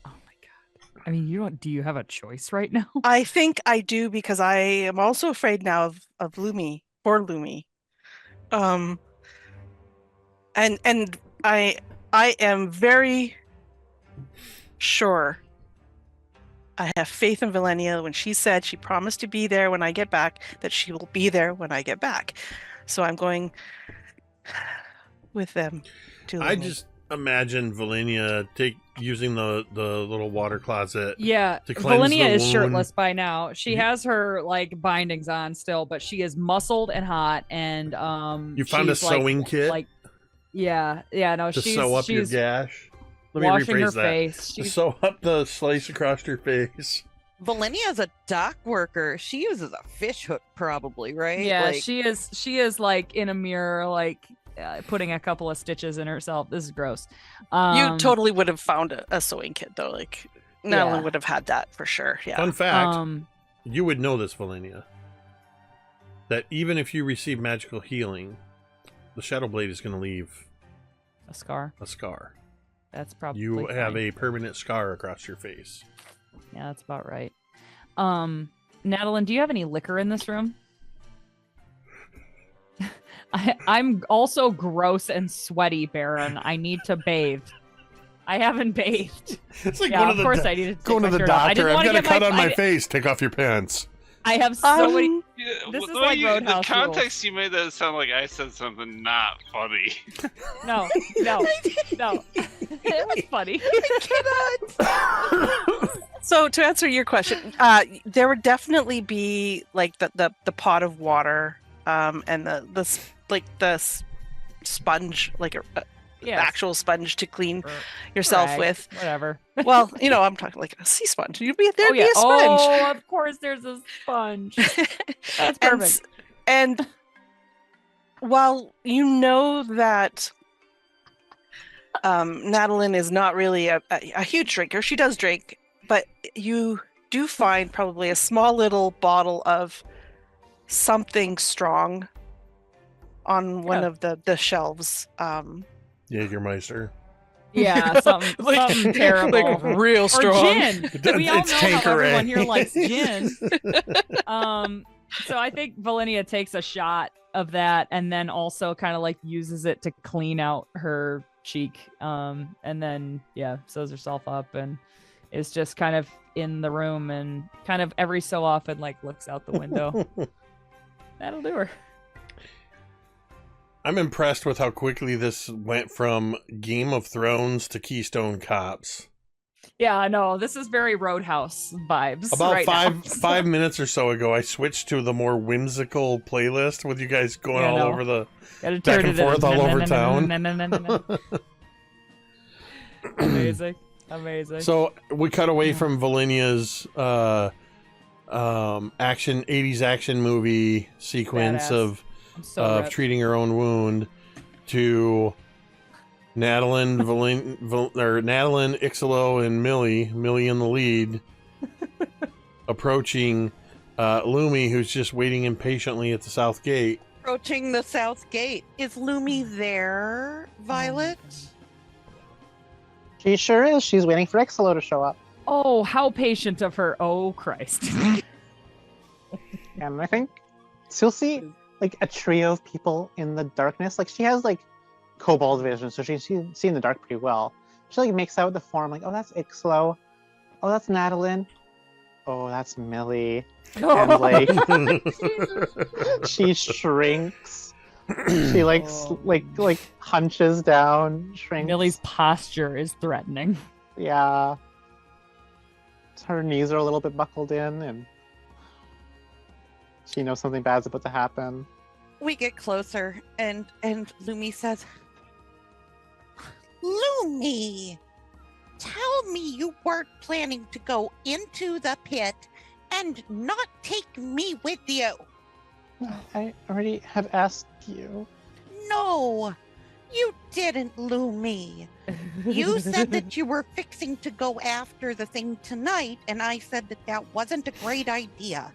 my god. I mean, do you have a choice right now? I think I do, because I am also afraid now of Lumi, or Lumi. And I am very sure. I have faith in Velynia when she said she promised to be there when I get back, that she will be there when I get back. So I'm going with them to Lumi. I just imagine Velynia using the little water closet. Yeah, To cleanse Velynia the is wound. shirtless by now. She Mhm. has her like bindings on still, but she is muscled and hot. And You found a she's, like- sewing kit Like, no, to she's sew up your she's gash. Let me washing her rephrase that. face. To She's sew up the slice across your face. Velynia's a dock worker. She uses a fish hook, probably, right? yeah, Like, she is like in a mirror, like putting a couple of stitches in herself. This is gross. You totally would have found a sewing kit though. Like Natalin Yeah. would have had that for sure. Yeah. Fun fact, Um, you would know this, Velynia, that even if you receive magical healing, the Shadow Blade is going to leave a scar. a scar. That's probably You have fine. a permanent scar across your face. Yeah, that's about right. Natalin, do you have any liquor in this room? I'm also gross and sweaty, Baron. I need to bathe. I haven't bathed. It's like Yeah, of course I need to take going to my the shirt off. I doctor. didn't I've wanna got a get cut my- on my I- face. Take off your pants. I have so many. Yeah, This is the like way Roadhouse the context you made that sound like I said something not funny. No. It was funny. So to answer your question, there would definitely be like the pot of water and the sponge, like a Yeah. actual sponge to clean Or yourself rag, with. whatever. Well, I'm talking like a sea sponge. There'd be a sponge. Oh, of course, there's a sponge. That's And perfect. And while you know that Natalin is not really a huge drinker, she does drink, but you do find probably a small little bottle of something strong on one of the shelves. Jägermeister. Yeah, something terrible. Like real strong. Or gin. We all It's know how Tanqueray. everyone here likes gin. So I think Velynia takes a shot of that and then also kind of like uses it to clean out her cheek. And then sews herself up and is just kind of in the room and kind of every so often like looks out the window. That'll do her. I'm impressed with how quickly this went from Game of Thrones to Keystone Cops. Yeah, I know. This is very Roadhouse vibes. About right now. 5 minutes or so ago, I switched to the more whimsical playlist with you guys going all over the Gotta back turn and it forth all over town. Amazing. Amazing. So we cut away from Velynia's action 80s action movie sequence Badass. of treating her own wound to Natalin, Natalin, Icselo, and Millie in the lead, approaching Lumi, who's just waiting impatiently at the south gate. Approaching the south gate. Is Lumi there, Violet? She sure is. She's waiting for Icselo to show up. Oh, how patient of her. Oh, Christ. And I think she'll see like a trio of people in the darkness. Like she has like cobalt vision, so she's seeing the dark pretty well. She like makes out the form, like, oh, that's Icselo. Oh, that's Natalin. Oh, that's Millie. And like she shrinks. She like hunches down, shrinks. Millie's posture is threatening. Yeah. Her knees are a little bit buckled in, and she knows something bad's about to happen. We get closer, and Lumi says, Lumi, tell me you weren't planning to go into the pit and not take me with you. I already have asked you. No, you didn't, Lumi. You said that you were fixing to go after the thing tonight, and I said that wasn't a great idea.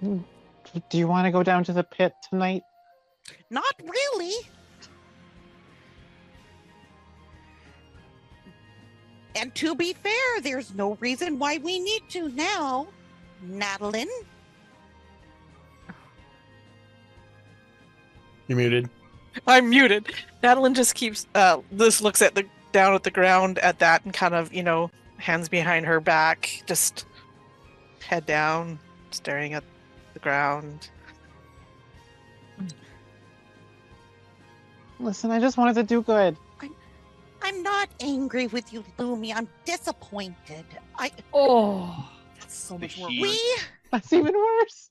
Do you want to go down to the pit tonight? Not really. And to be fair, there's no reason why we need to now. Natalin? You muted? I'm muted. Natalin just keeps this looks at down at the ground at that and kind of, hands behind her back, just head down, staring at the ground. Listen, I just wanted to do good. I'm not angry with you, Lumi. I'm disappointed. Oh, that's so much worse. That's even worse.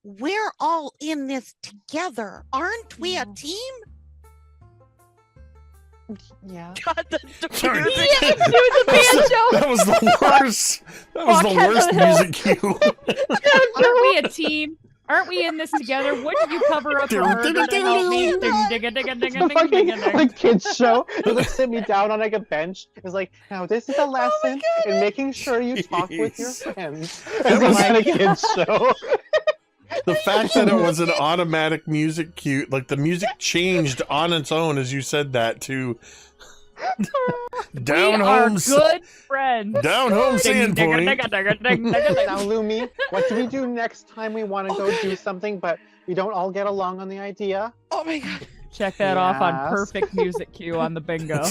We're all in this together. Aren't we a team? Yeah. God, the That was the worst. That was the worst music cue. Aren't we a team? Aren't we in this together? Wouldn't you cover up for murder to help me? The kids show. They like sit me down on like a bench. It's like, now this is a lesson in making sure you talk with your friends. It's like a kids show. The fact that it was an automatic music cue, like the music changed on its own as you said that to down We are home, good friends. down home Sandpoint. Now, Lumi, what do we do next time we want to go do something, but we don't all get along on the idea? Oh my god. Check that off on Yes. perfect music cue on the bingo.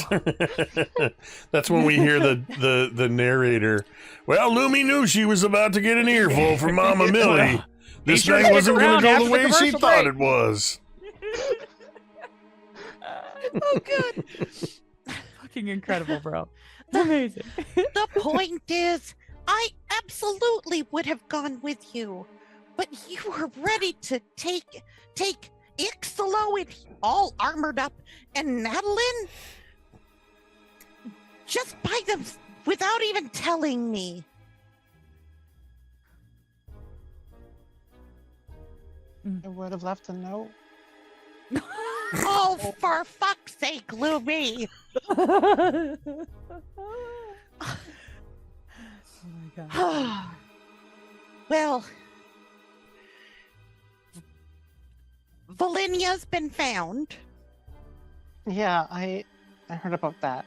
That's when we hear the narrator. Well, Lumi knew she was about to get an earful from Mama Millie. This sure to thing stick wasn't going around to go after the the way she commercial thought break. it was. Oh god. Fucking incredible, bro. It's amazing. The point is, I absolutely would have gone with you. but you were ready to take Icselo and all armored up and Natalin just by them without even telling me. I would have left a note. Oh, for fuck's sake, Lumi. Oh my god. Well, Velynia's been found. Yeah, I heard about that.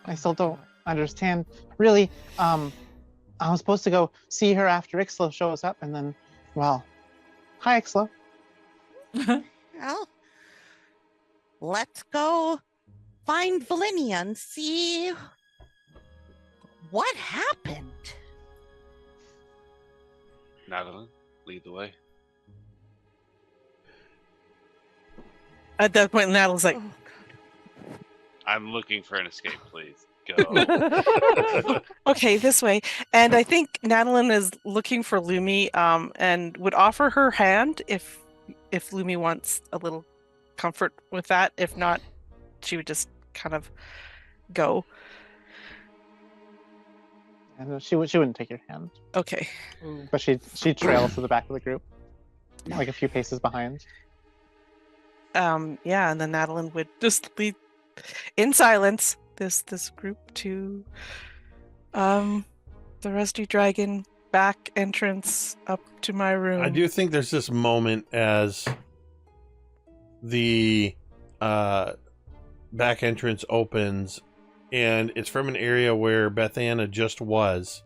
I still don't understand. Really, I was supposed to go see her after Icselo shows up, and then, well, hi Icselo. Well, let's go find Velynia and see what happened. Natalin, lead the way. At that point, Nataline's like, Oh, I'm looking for an escape, please. Go. okay, this way. And I think Natalin is looking for Lumi, and would offer her hand if Lumi wants a little comfort with that. If not, she would just kind of go. And she wouldn't take your hand, Okay. but she trails to the back of the group, like a few paces behind. Yeah, and then Natalin would just lead in silence this group to the Rusty Dragon back entrance up to my room. I do think there's this moment as the back entrance opens, and it's from an area where Beth Anna just was.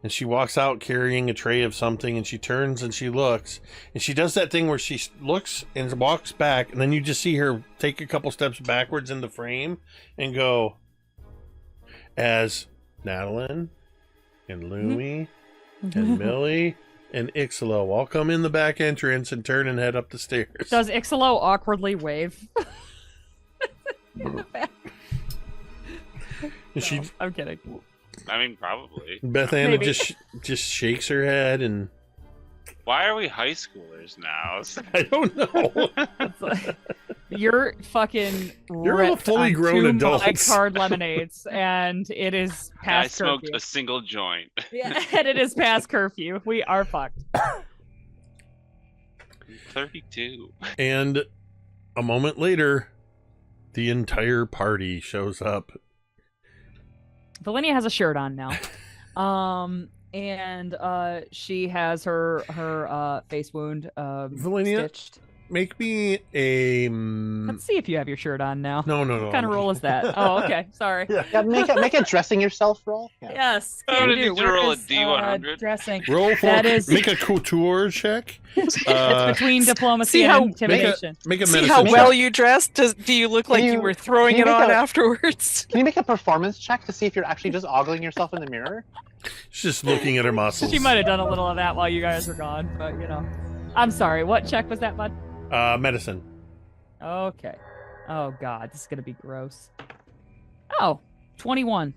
And she walks out carrying a tray of something, and she turns and she looks, and she does that thing where she looks and walks back, and then you just see her take a couple steps backwards in the frame and go, as Natalin and Lumi and Millie and Icselo all come in the back entrance and turn and head up the stairs. Does Icselo awkwardly wave? And she, No, I'm kidding. I mean, probably. Beth Anna Maybe. just shakes her head, and Why are we high schoolers now? I don't know. It's like, you're fucking You're all ripped fully on grown 2 adults. Mike's Hard Lemonades, and it is I past smoked curfew. a single joint. Yeah, and it is past curfew. We are fucked. 32. And a moment later, the entire party shows up. Velynia has a shirt on now. And she has her face wound Velynia? stitched. Make me a... Let's see if you have your shirt on now. No. What kind of roll is that? Oh, okay. Sorry. Yeah, make a dressing yourself roll. Yeah. Yes. I'm can gonna do. need to Where roll a is, D100. Dressing. Roll for... That is- Make a couture check. It's between diplomacy see and how- intimidation. Make a See medicine how check. well you dressed? Do you look like Can you you- were throwing can it you make on a- afterwards? Can you make a performance check to see if you're actually just ogling yourself in the mirror? She's just looking at her muscles. She might have done a little of that while you guys were gone, but you know. I'm sorry. What check was that, bud? Medicine. Okay. Oh god, this is gonna be gross. Oh, 21.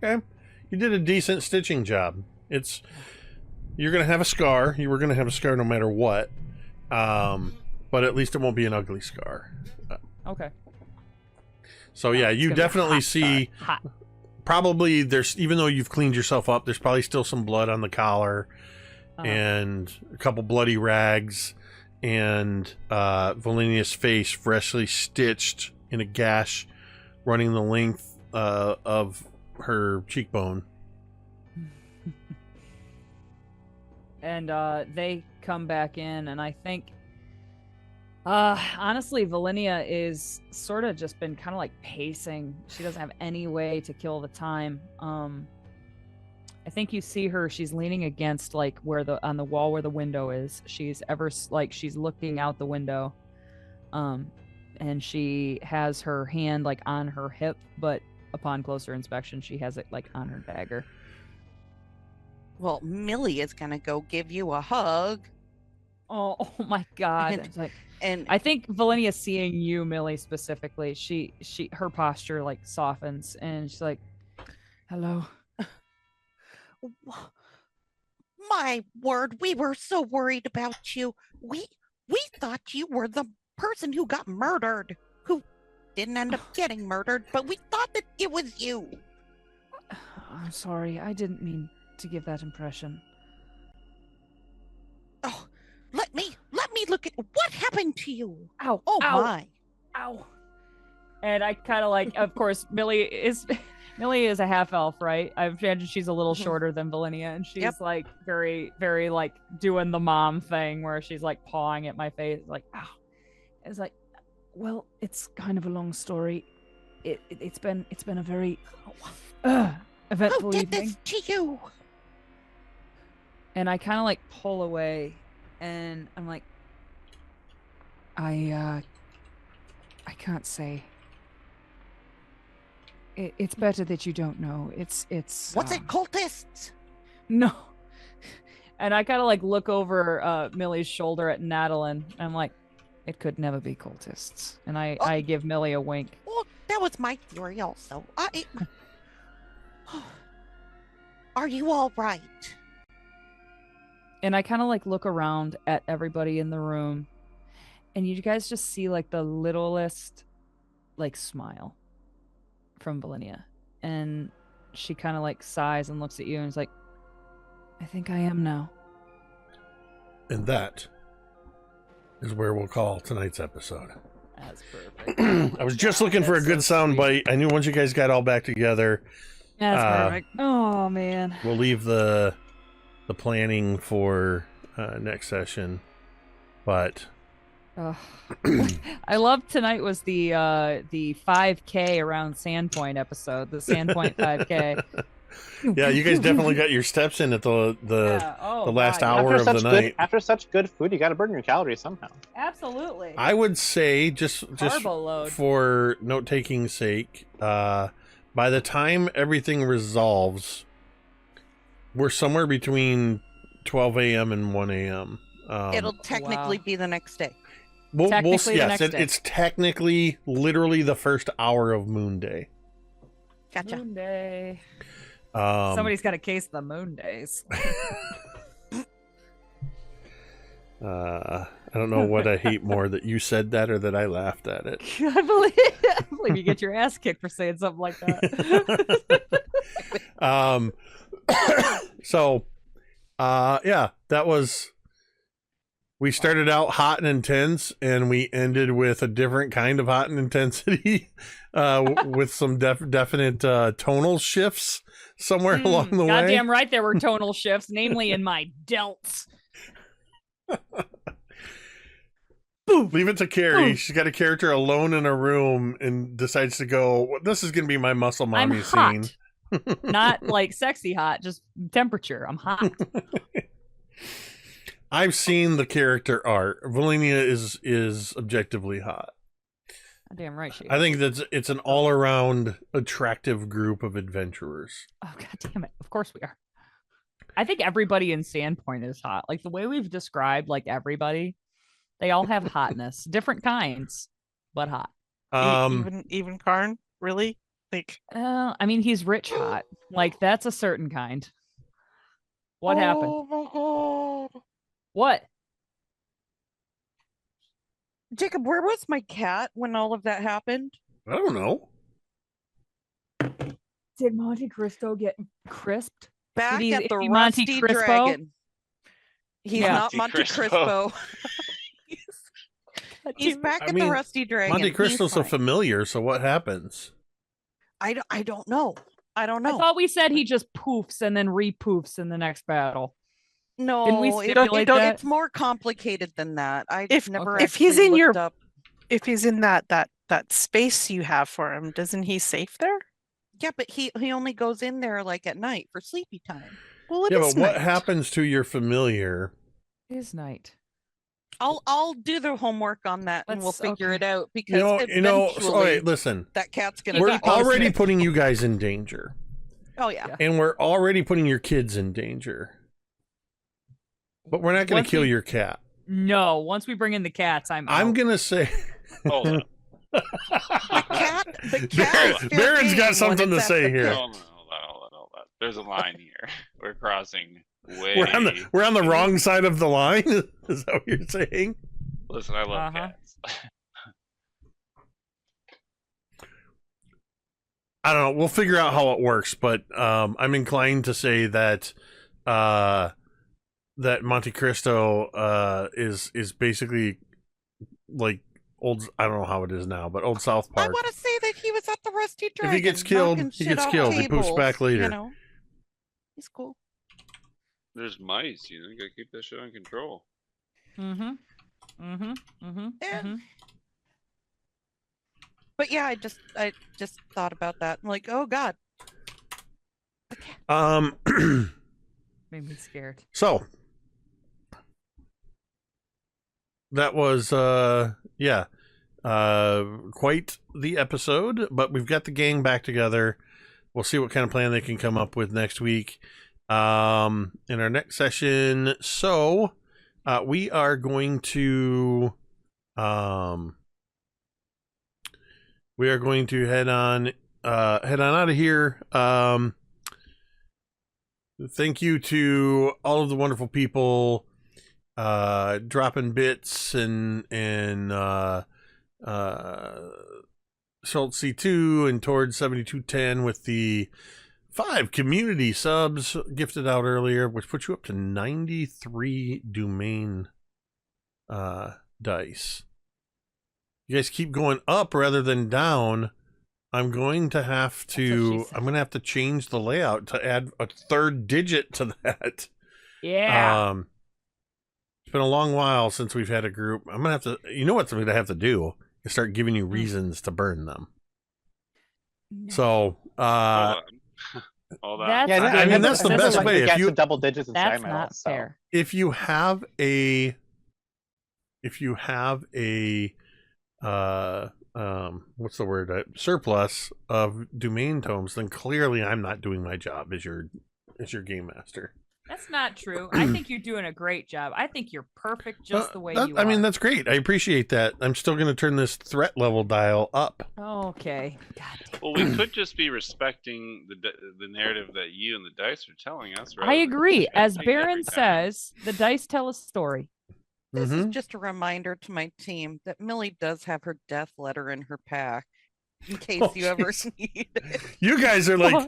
Okay. You did a decent stitching job. You're gonna have a scar. You were gonna have a scar no matter what. But at least it won't be an ugly scar. Okay. So yeah, It's you gonna be a definitely hot see scar. Hot. probably even though you've cleaned yourself up, there's probably still some blood on the collar and a couple bloody rags and Velynia's face freshly stitched in a gash running the length of her cheekbone. And they come back in, and I think honestly Velynia is sort of just been kind of like pacing. She doesn't have any way to kill the time. I think you see her, she's leaning against like on the wall where the window is. She's she's looking out the window. And she has her hand like on her hip, but upon closer inspection she has it like on her dagger. Well, Millie is gonna go give you a hug, Oh my god. And- It's like, and I think Velynia seeing you, Millie, specifically, her posture like softens, and she's like, "Hello." My word, we were so worried about you. We thought you were the person who got murdered, who didn't end up getting murdered, but we thought that it was you. I'm sorry. I didn't mean to give that impression. Oh, let me look at what happened to you. Ow. Oh ow, my. Ow. And I kind of like, of course, Millie is a half elf, right? I imagine she's a little Mhm. shorter than Velynia, and she's Yep. like very, very like doing the mom thing where she's like pawing at my face, like, ow. It's like, well, it's kind of a long story. It's been a very eventful Who did evening. this to you? And I kind of like pull away, and I'm like, I can't say. It's better that you don't know. It's. What's it, cultists? No. And I kind of like look over Millie's shoulder at Natalin. And I'm like, it could never be cultists. And I give Millie a wink. Well, that was my theory also. Are you all right? And I kind of like look around at everybody in the room, and you guys just see like the littlest like smile from Velynia. And she kind of like sighs and looks at you and is like, I think I am now. And that is where we'll call tonight's episode. That's perfect. I was just looking for a good sound bite. I knew once you guys got all back together, That's perfect. Oh man. we'll leave the planning for next session. But I love tonight was the 5K around Sandpoint episode, the Sandpoint 5K. yeah, you guys definitely got your steps in at the last hour of the night. After such good food, you got to burn your calories somehow. Absolutely. I would say just Carbo load. for note taking sake, by the time everything resolves, we're somewhere between 12 a.m. and 1 a.m. It'll technically wow. be the next day. Technically the next day. It's technically literally the first hour of Moon Day. Gotcha. Moon Day. Somebody's Somebody's got a case of the Moon Days. I don't know what I hate more, that you said that or that I laughed at it. I believe you get your ass kicked for saying something like that. So yeah, that was, we started out hot and intense and we ended with a different kind of hot and intensity, with some definite tonal shifts somewhere along the way. Goddamn right there were tonal shifts, namely in my delts. Leave it to Cari. She's got a character alone in a room and decides to go, well, this is going to be my muscle mommy I'm hot. scene. Not like sexy hot, just temperature. I'm hot. I've seen the character art. Velynia is objectively hot. Damn right she is. I think it's an all-around attractive group of adventurers. Oh god damn it. Of course we are. I think everybody in Sandpoint is hot. Like the way we've described like everybody, they all have hotness. Different kinds, but hot. Even Kaeryn, really? Like, I mean he's rich hot. Like that's a certain kind. What happened? Oh my god. What? Jacob, where was my cat when all of that happened? I don't know. Did Monte Cristo get crisped? Back he- at the is he Monte Rusty Crispo? Dragon. He's Yeah. not Monte Monte Crispo. Crispo. He's back I at mean, the Rusty Dragon. Monte He's Cristo's so fine. familiar, so what happens? I don't know. I don't I know. thought we said he just poofs and then re-poofs in the next battle. No, Didn't we stipulate that? it's more complicated than that. I If- never okay. if he's actually in your- looked up. if he's in that space you have for him, doesn't he safe there? Yeah, but he only goes in there like at night for sleepy time. Well, it Yeah, is but what night. happens to your familiar? His night. I'll do the homework on that and we'll Let's- figure it okay. out because So, eventually okay, listen. that cat's gonna We're be already cosmic. putting you guys in danger. Oh yeah. Yeah. And we're already putting your kids in danger. But we're not going Once to kill we- your cat. No, once we bring in the cats, I'm I'm out. going to say... Hold on. The cat is fair Baron's got game when something to it's at say the here. pit. Hold on. There's a line here. We're crossing way. We're on the wrong side of the line. Is that what you're saying? Listen, I love Uh-huh. cats. I don't know. We'll figure out how it works, but I'm inclined to say that that Monte Cristo is basically like old. I don't know how it is now, but old South I Park. want to say that he was at the Rusty Dragon. If he gets killed, knocking he shit gets off killed. He poops tables, back later. You know, he's cool. There's mice, you gotta keep that shit on control. Mm-hmm. Mm-hmm. Mm-hmm. Yeah. Mm-hmm. But yeah, I just thought about that. I'm like, oh god. Made me scared. So that was quite the episode, but we've got the gang back together. We'll see what kind of plan they can come up with next week in our next session. So we are going to head on out of here. Thank you to all of the wonderful people dropping bits and Schultz C2 and towards 7210 with the 5 community subs gifted out earlier, which puts you up to 93 domain dice. You guys keep going up rather than down. I'm going to have to change the layout to add a third digit to that. Yeah. It's been a long while since we've had a group. I'm gonna have to. You know what? Something I have to do is start giving you reasons to burn them. So, All that. Yeah, I mean that's the best way. If you double digits, that's not fair. If you have a what's the word? Surplus of domain tomes, then clearly I'm not doing my job as your game master. That's not true. I think you're doing a great job. I think you're perfect just the way you are. I mean, that's great. I appreciate that. I'm still going to turn this threat level dial up. Okay. God damn. Well, we could just be respecting the narrative that you and the dice are telling us. I agree. As Baron every time. says, the dice tell a story. This is just a reminder to my team that Millie does have her death letter in her pack, in case you ever need it. You guys are like,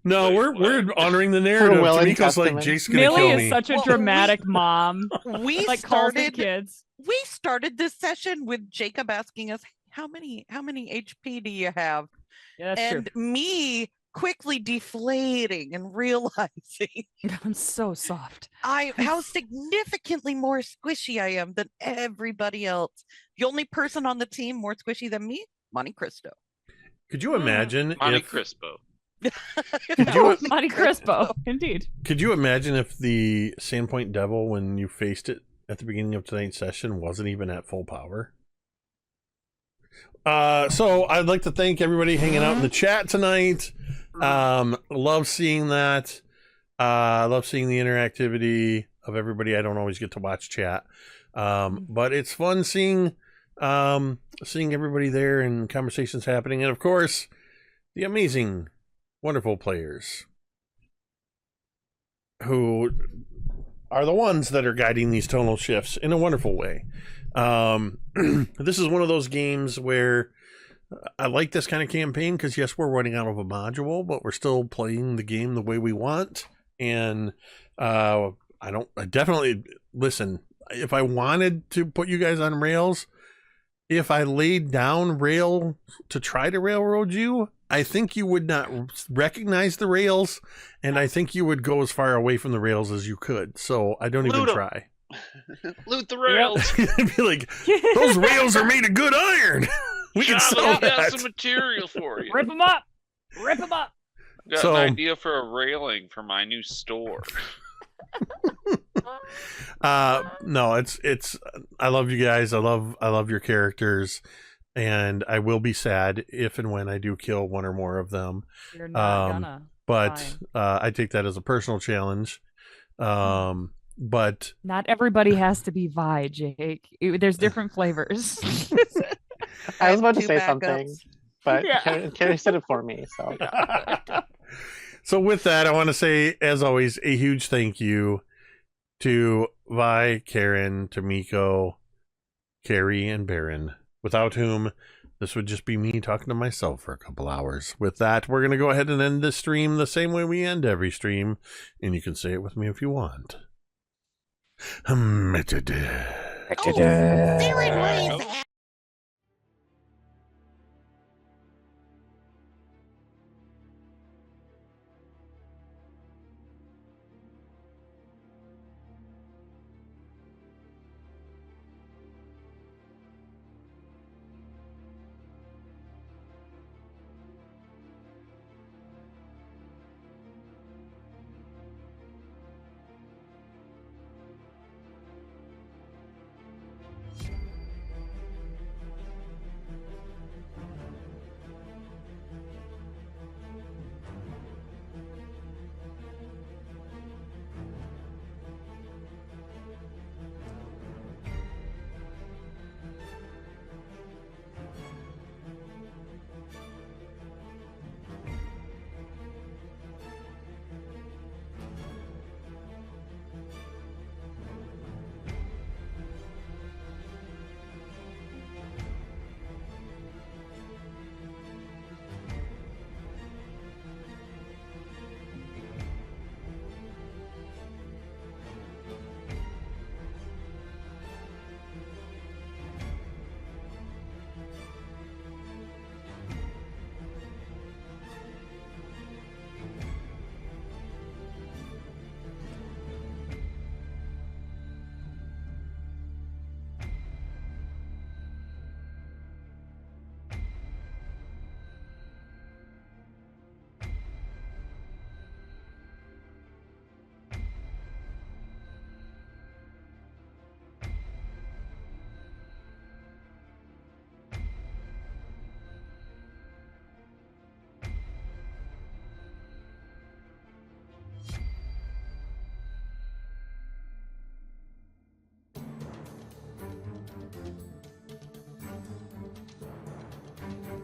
no, we're honoring the narrative. Tamiko's like, Jake's gonna Millie kill is me. such a dramatic mom. We like calls the started kids. We started this session with Jacob asking us, how many HP do you have? Yeah, that's and me quickly deflating and realizing I'm so soft. how significantly more squishy I am than everybody else. The only person on the team more squishy than me, Monte Cristo. Could you imagine Monte Crispo? Monte Crispo, indeed. Could you imagine if the Sandpoint Devil, when you faced it at the beginning of tonight's session, wasn't even at full power? So I'd like to thank everybody hanging out in the chat tonight. Love seeing that. Love seeing the interactivity of everybody. I don't always get to watch chat, but it's fun seeing everybody there and conversations happening, and of course, the amazing, wonderful players who are the ones that are guiding these tonal shifts in a wonderful way. This is one of those games where I like this kind of campaign because yes, we're running out of a module, but we're still playing the game the way we want. And I definitely listen. If I wanted to put you guys on rails, if I laid down rail to try to railroad you, I think you would not recognize the rails, and I think you would go as far away from the rails as you could. So I don't even try. Loot the rails. Be like, those rails are made of good iron. We can sell got that. some material for you. Rip them up. Rip them up. Got So- an idea for a railing for my new store. No, it's I love you guys. I love your characters, and I will be sad if and when I do kill one or more of them. You're not gonna. But Fine. I take that as a personal challenge. But Not everybody has to be Vi, Jake. There's different flavors. I was about to Two say backups. something, but Yeah. Kaeryn said it for me. So So with that, I want to say, as always, a huge thank you to Vi, Kaeryn, Tamiko, Cari, and Baron, without whom this would just be me talking to myself for a couple hours. With that, we're going to go ahead and end this stream the same way we end every stream, and you can say it with me if you want. MTD. Oh, Darren, where is that?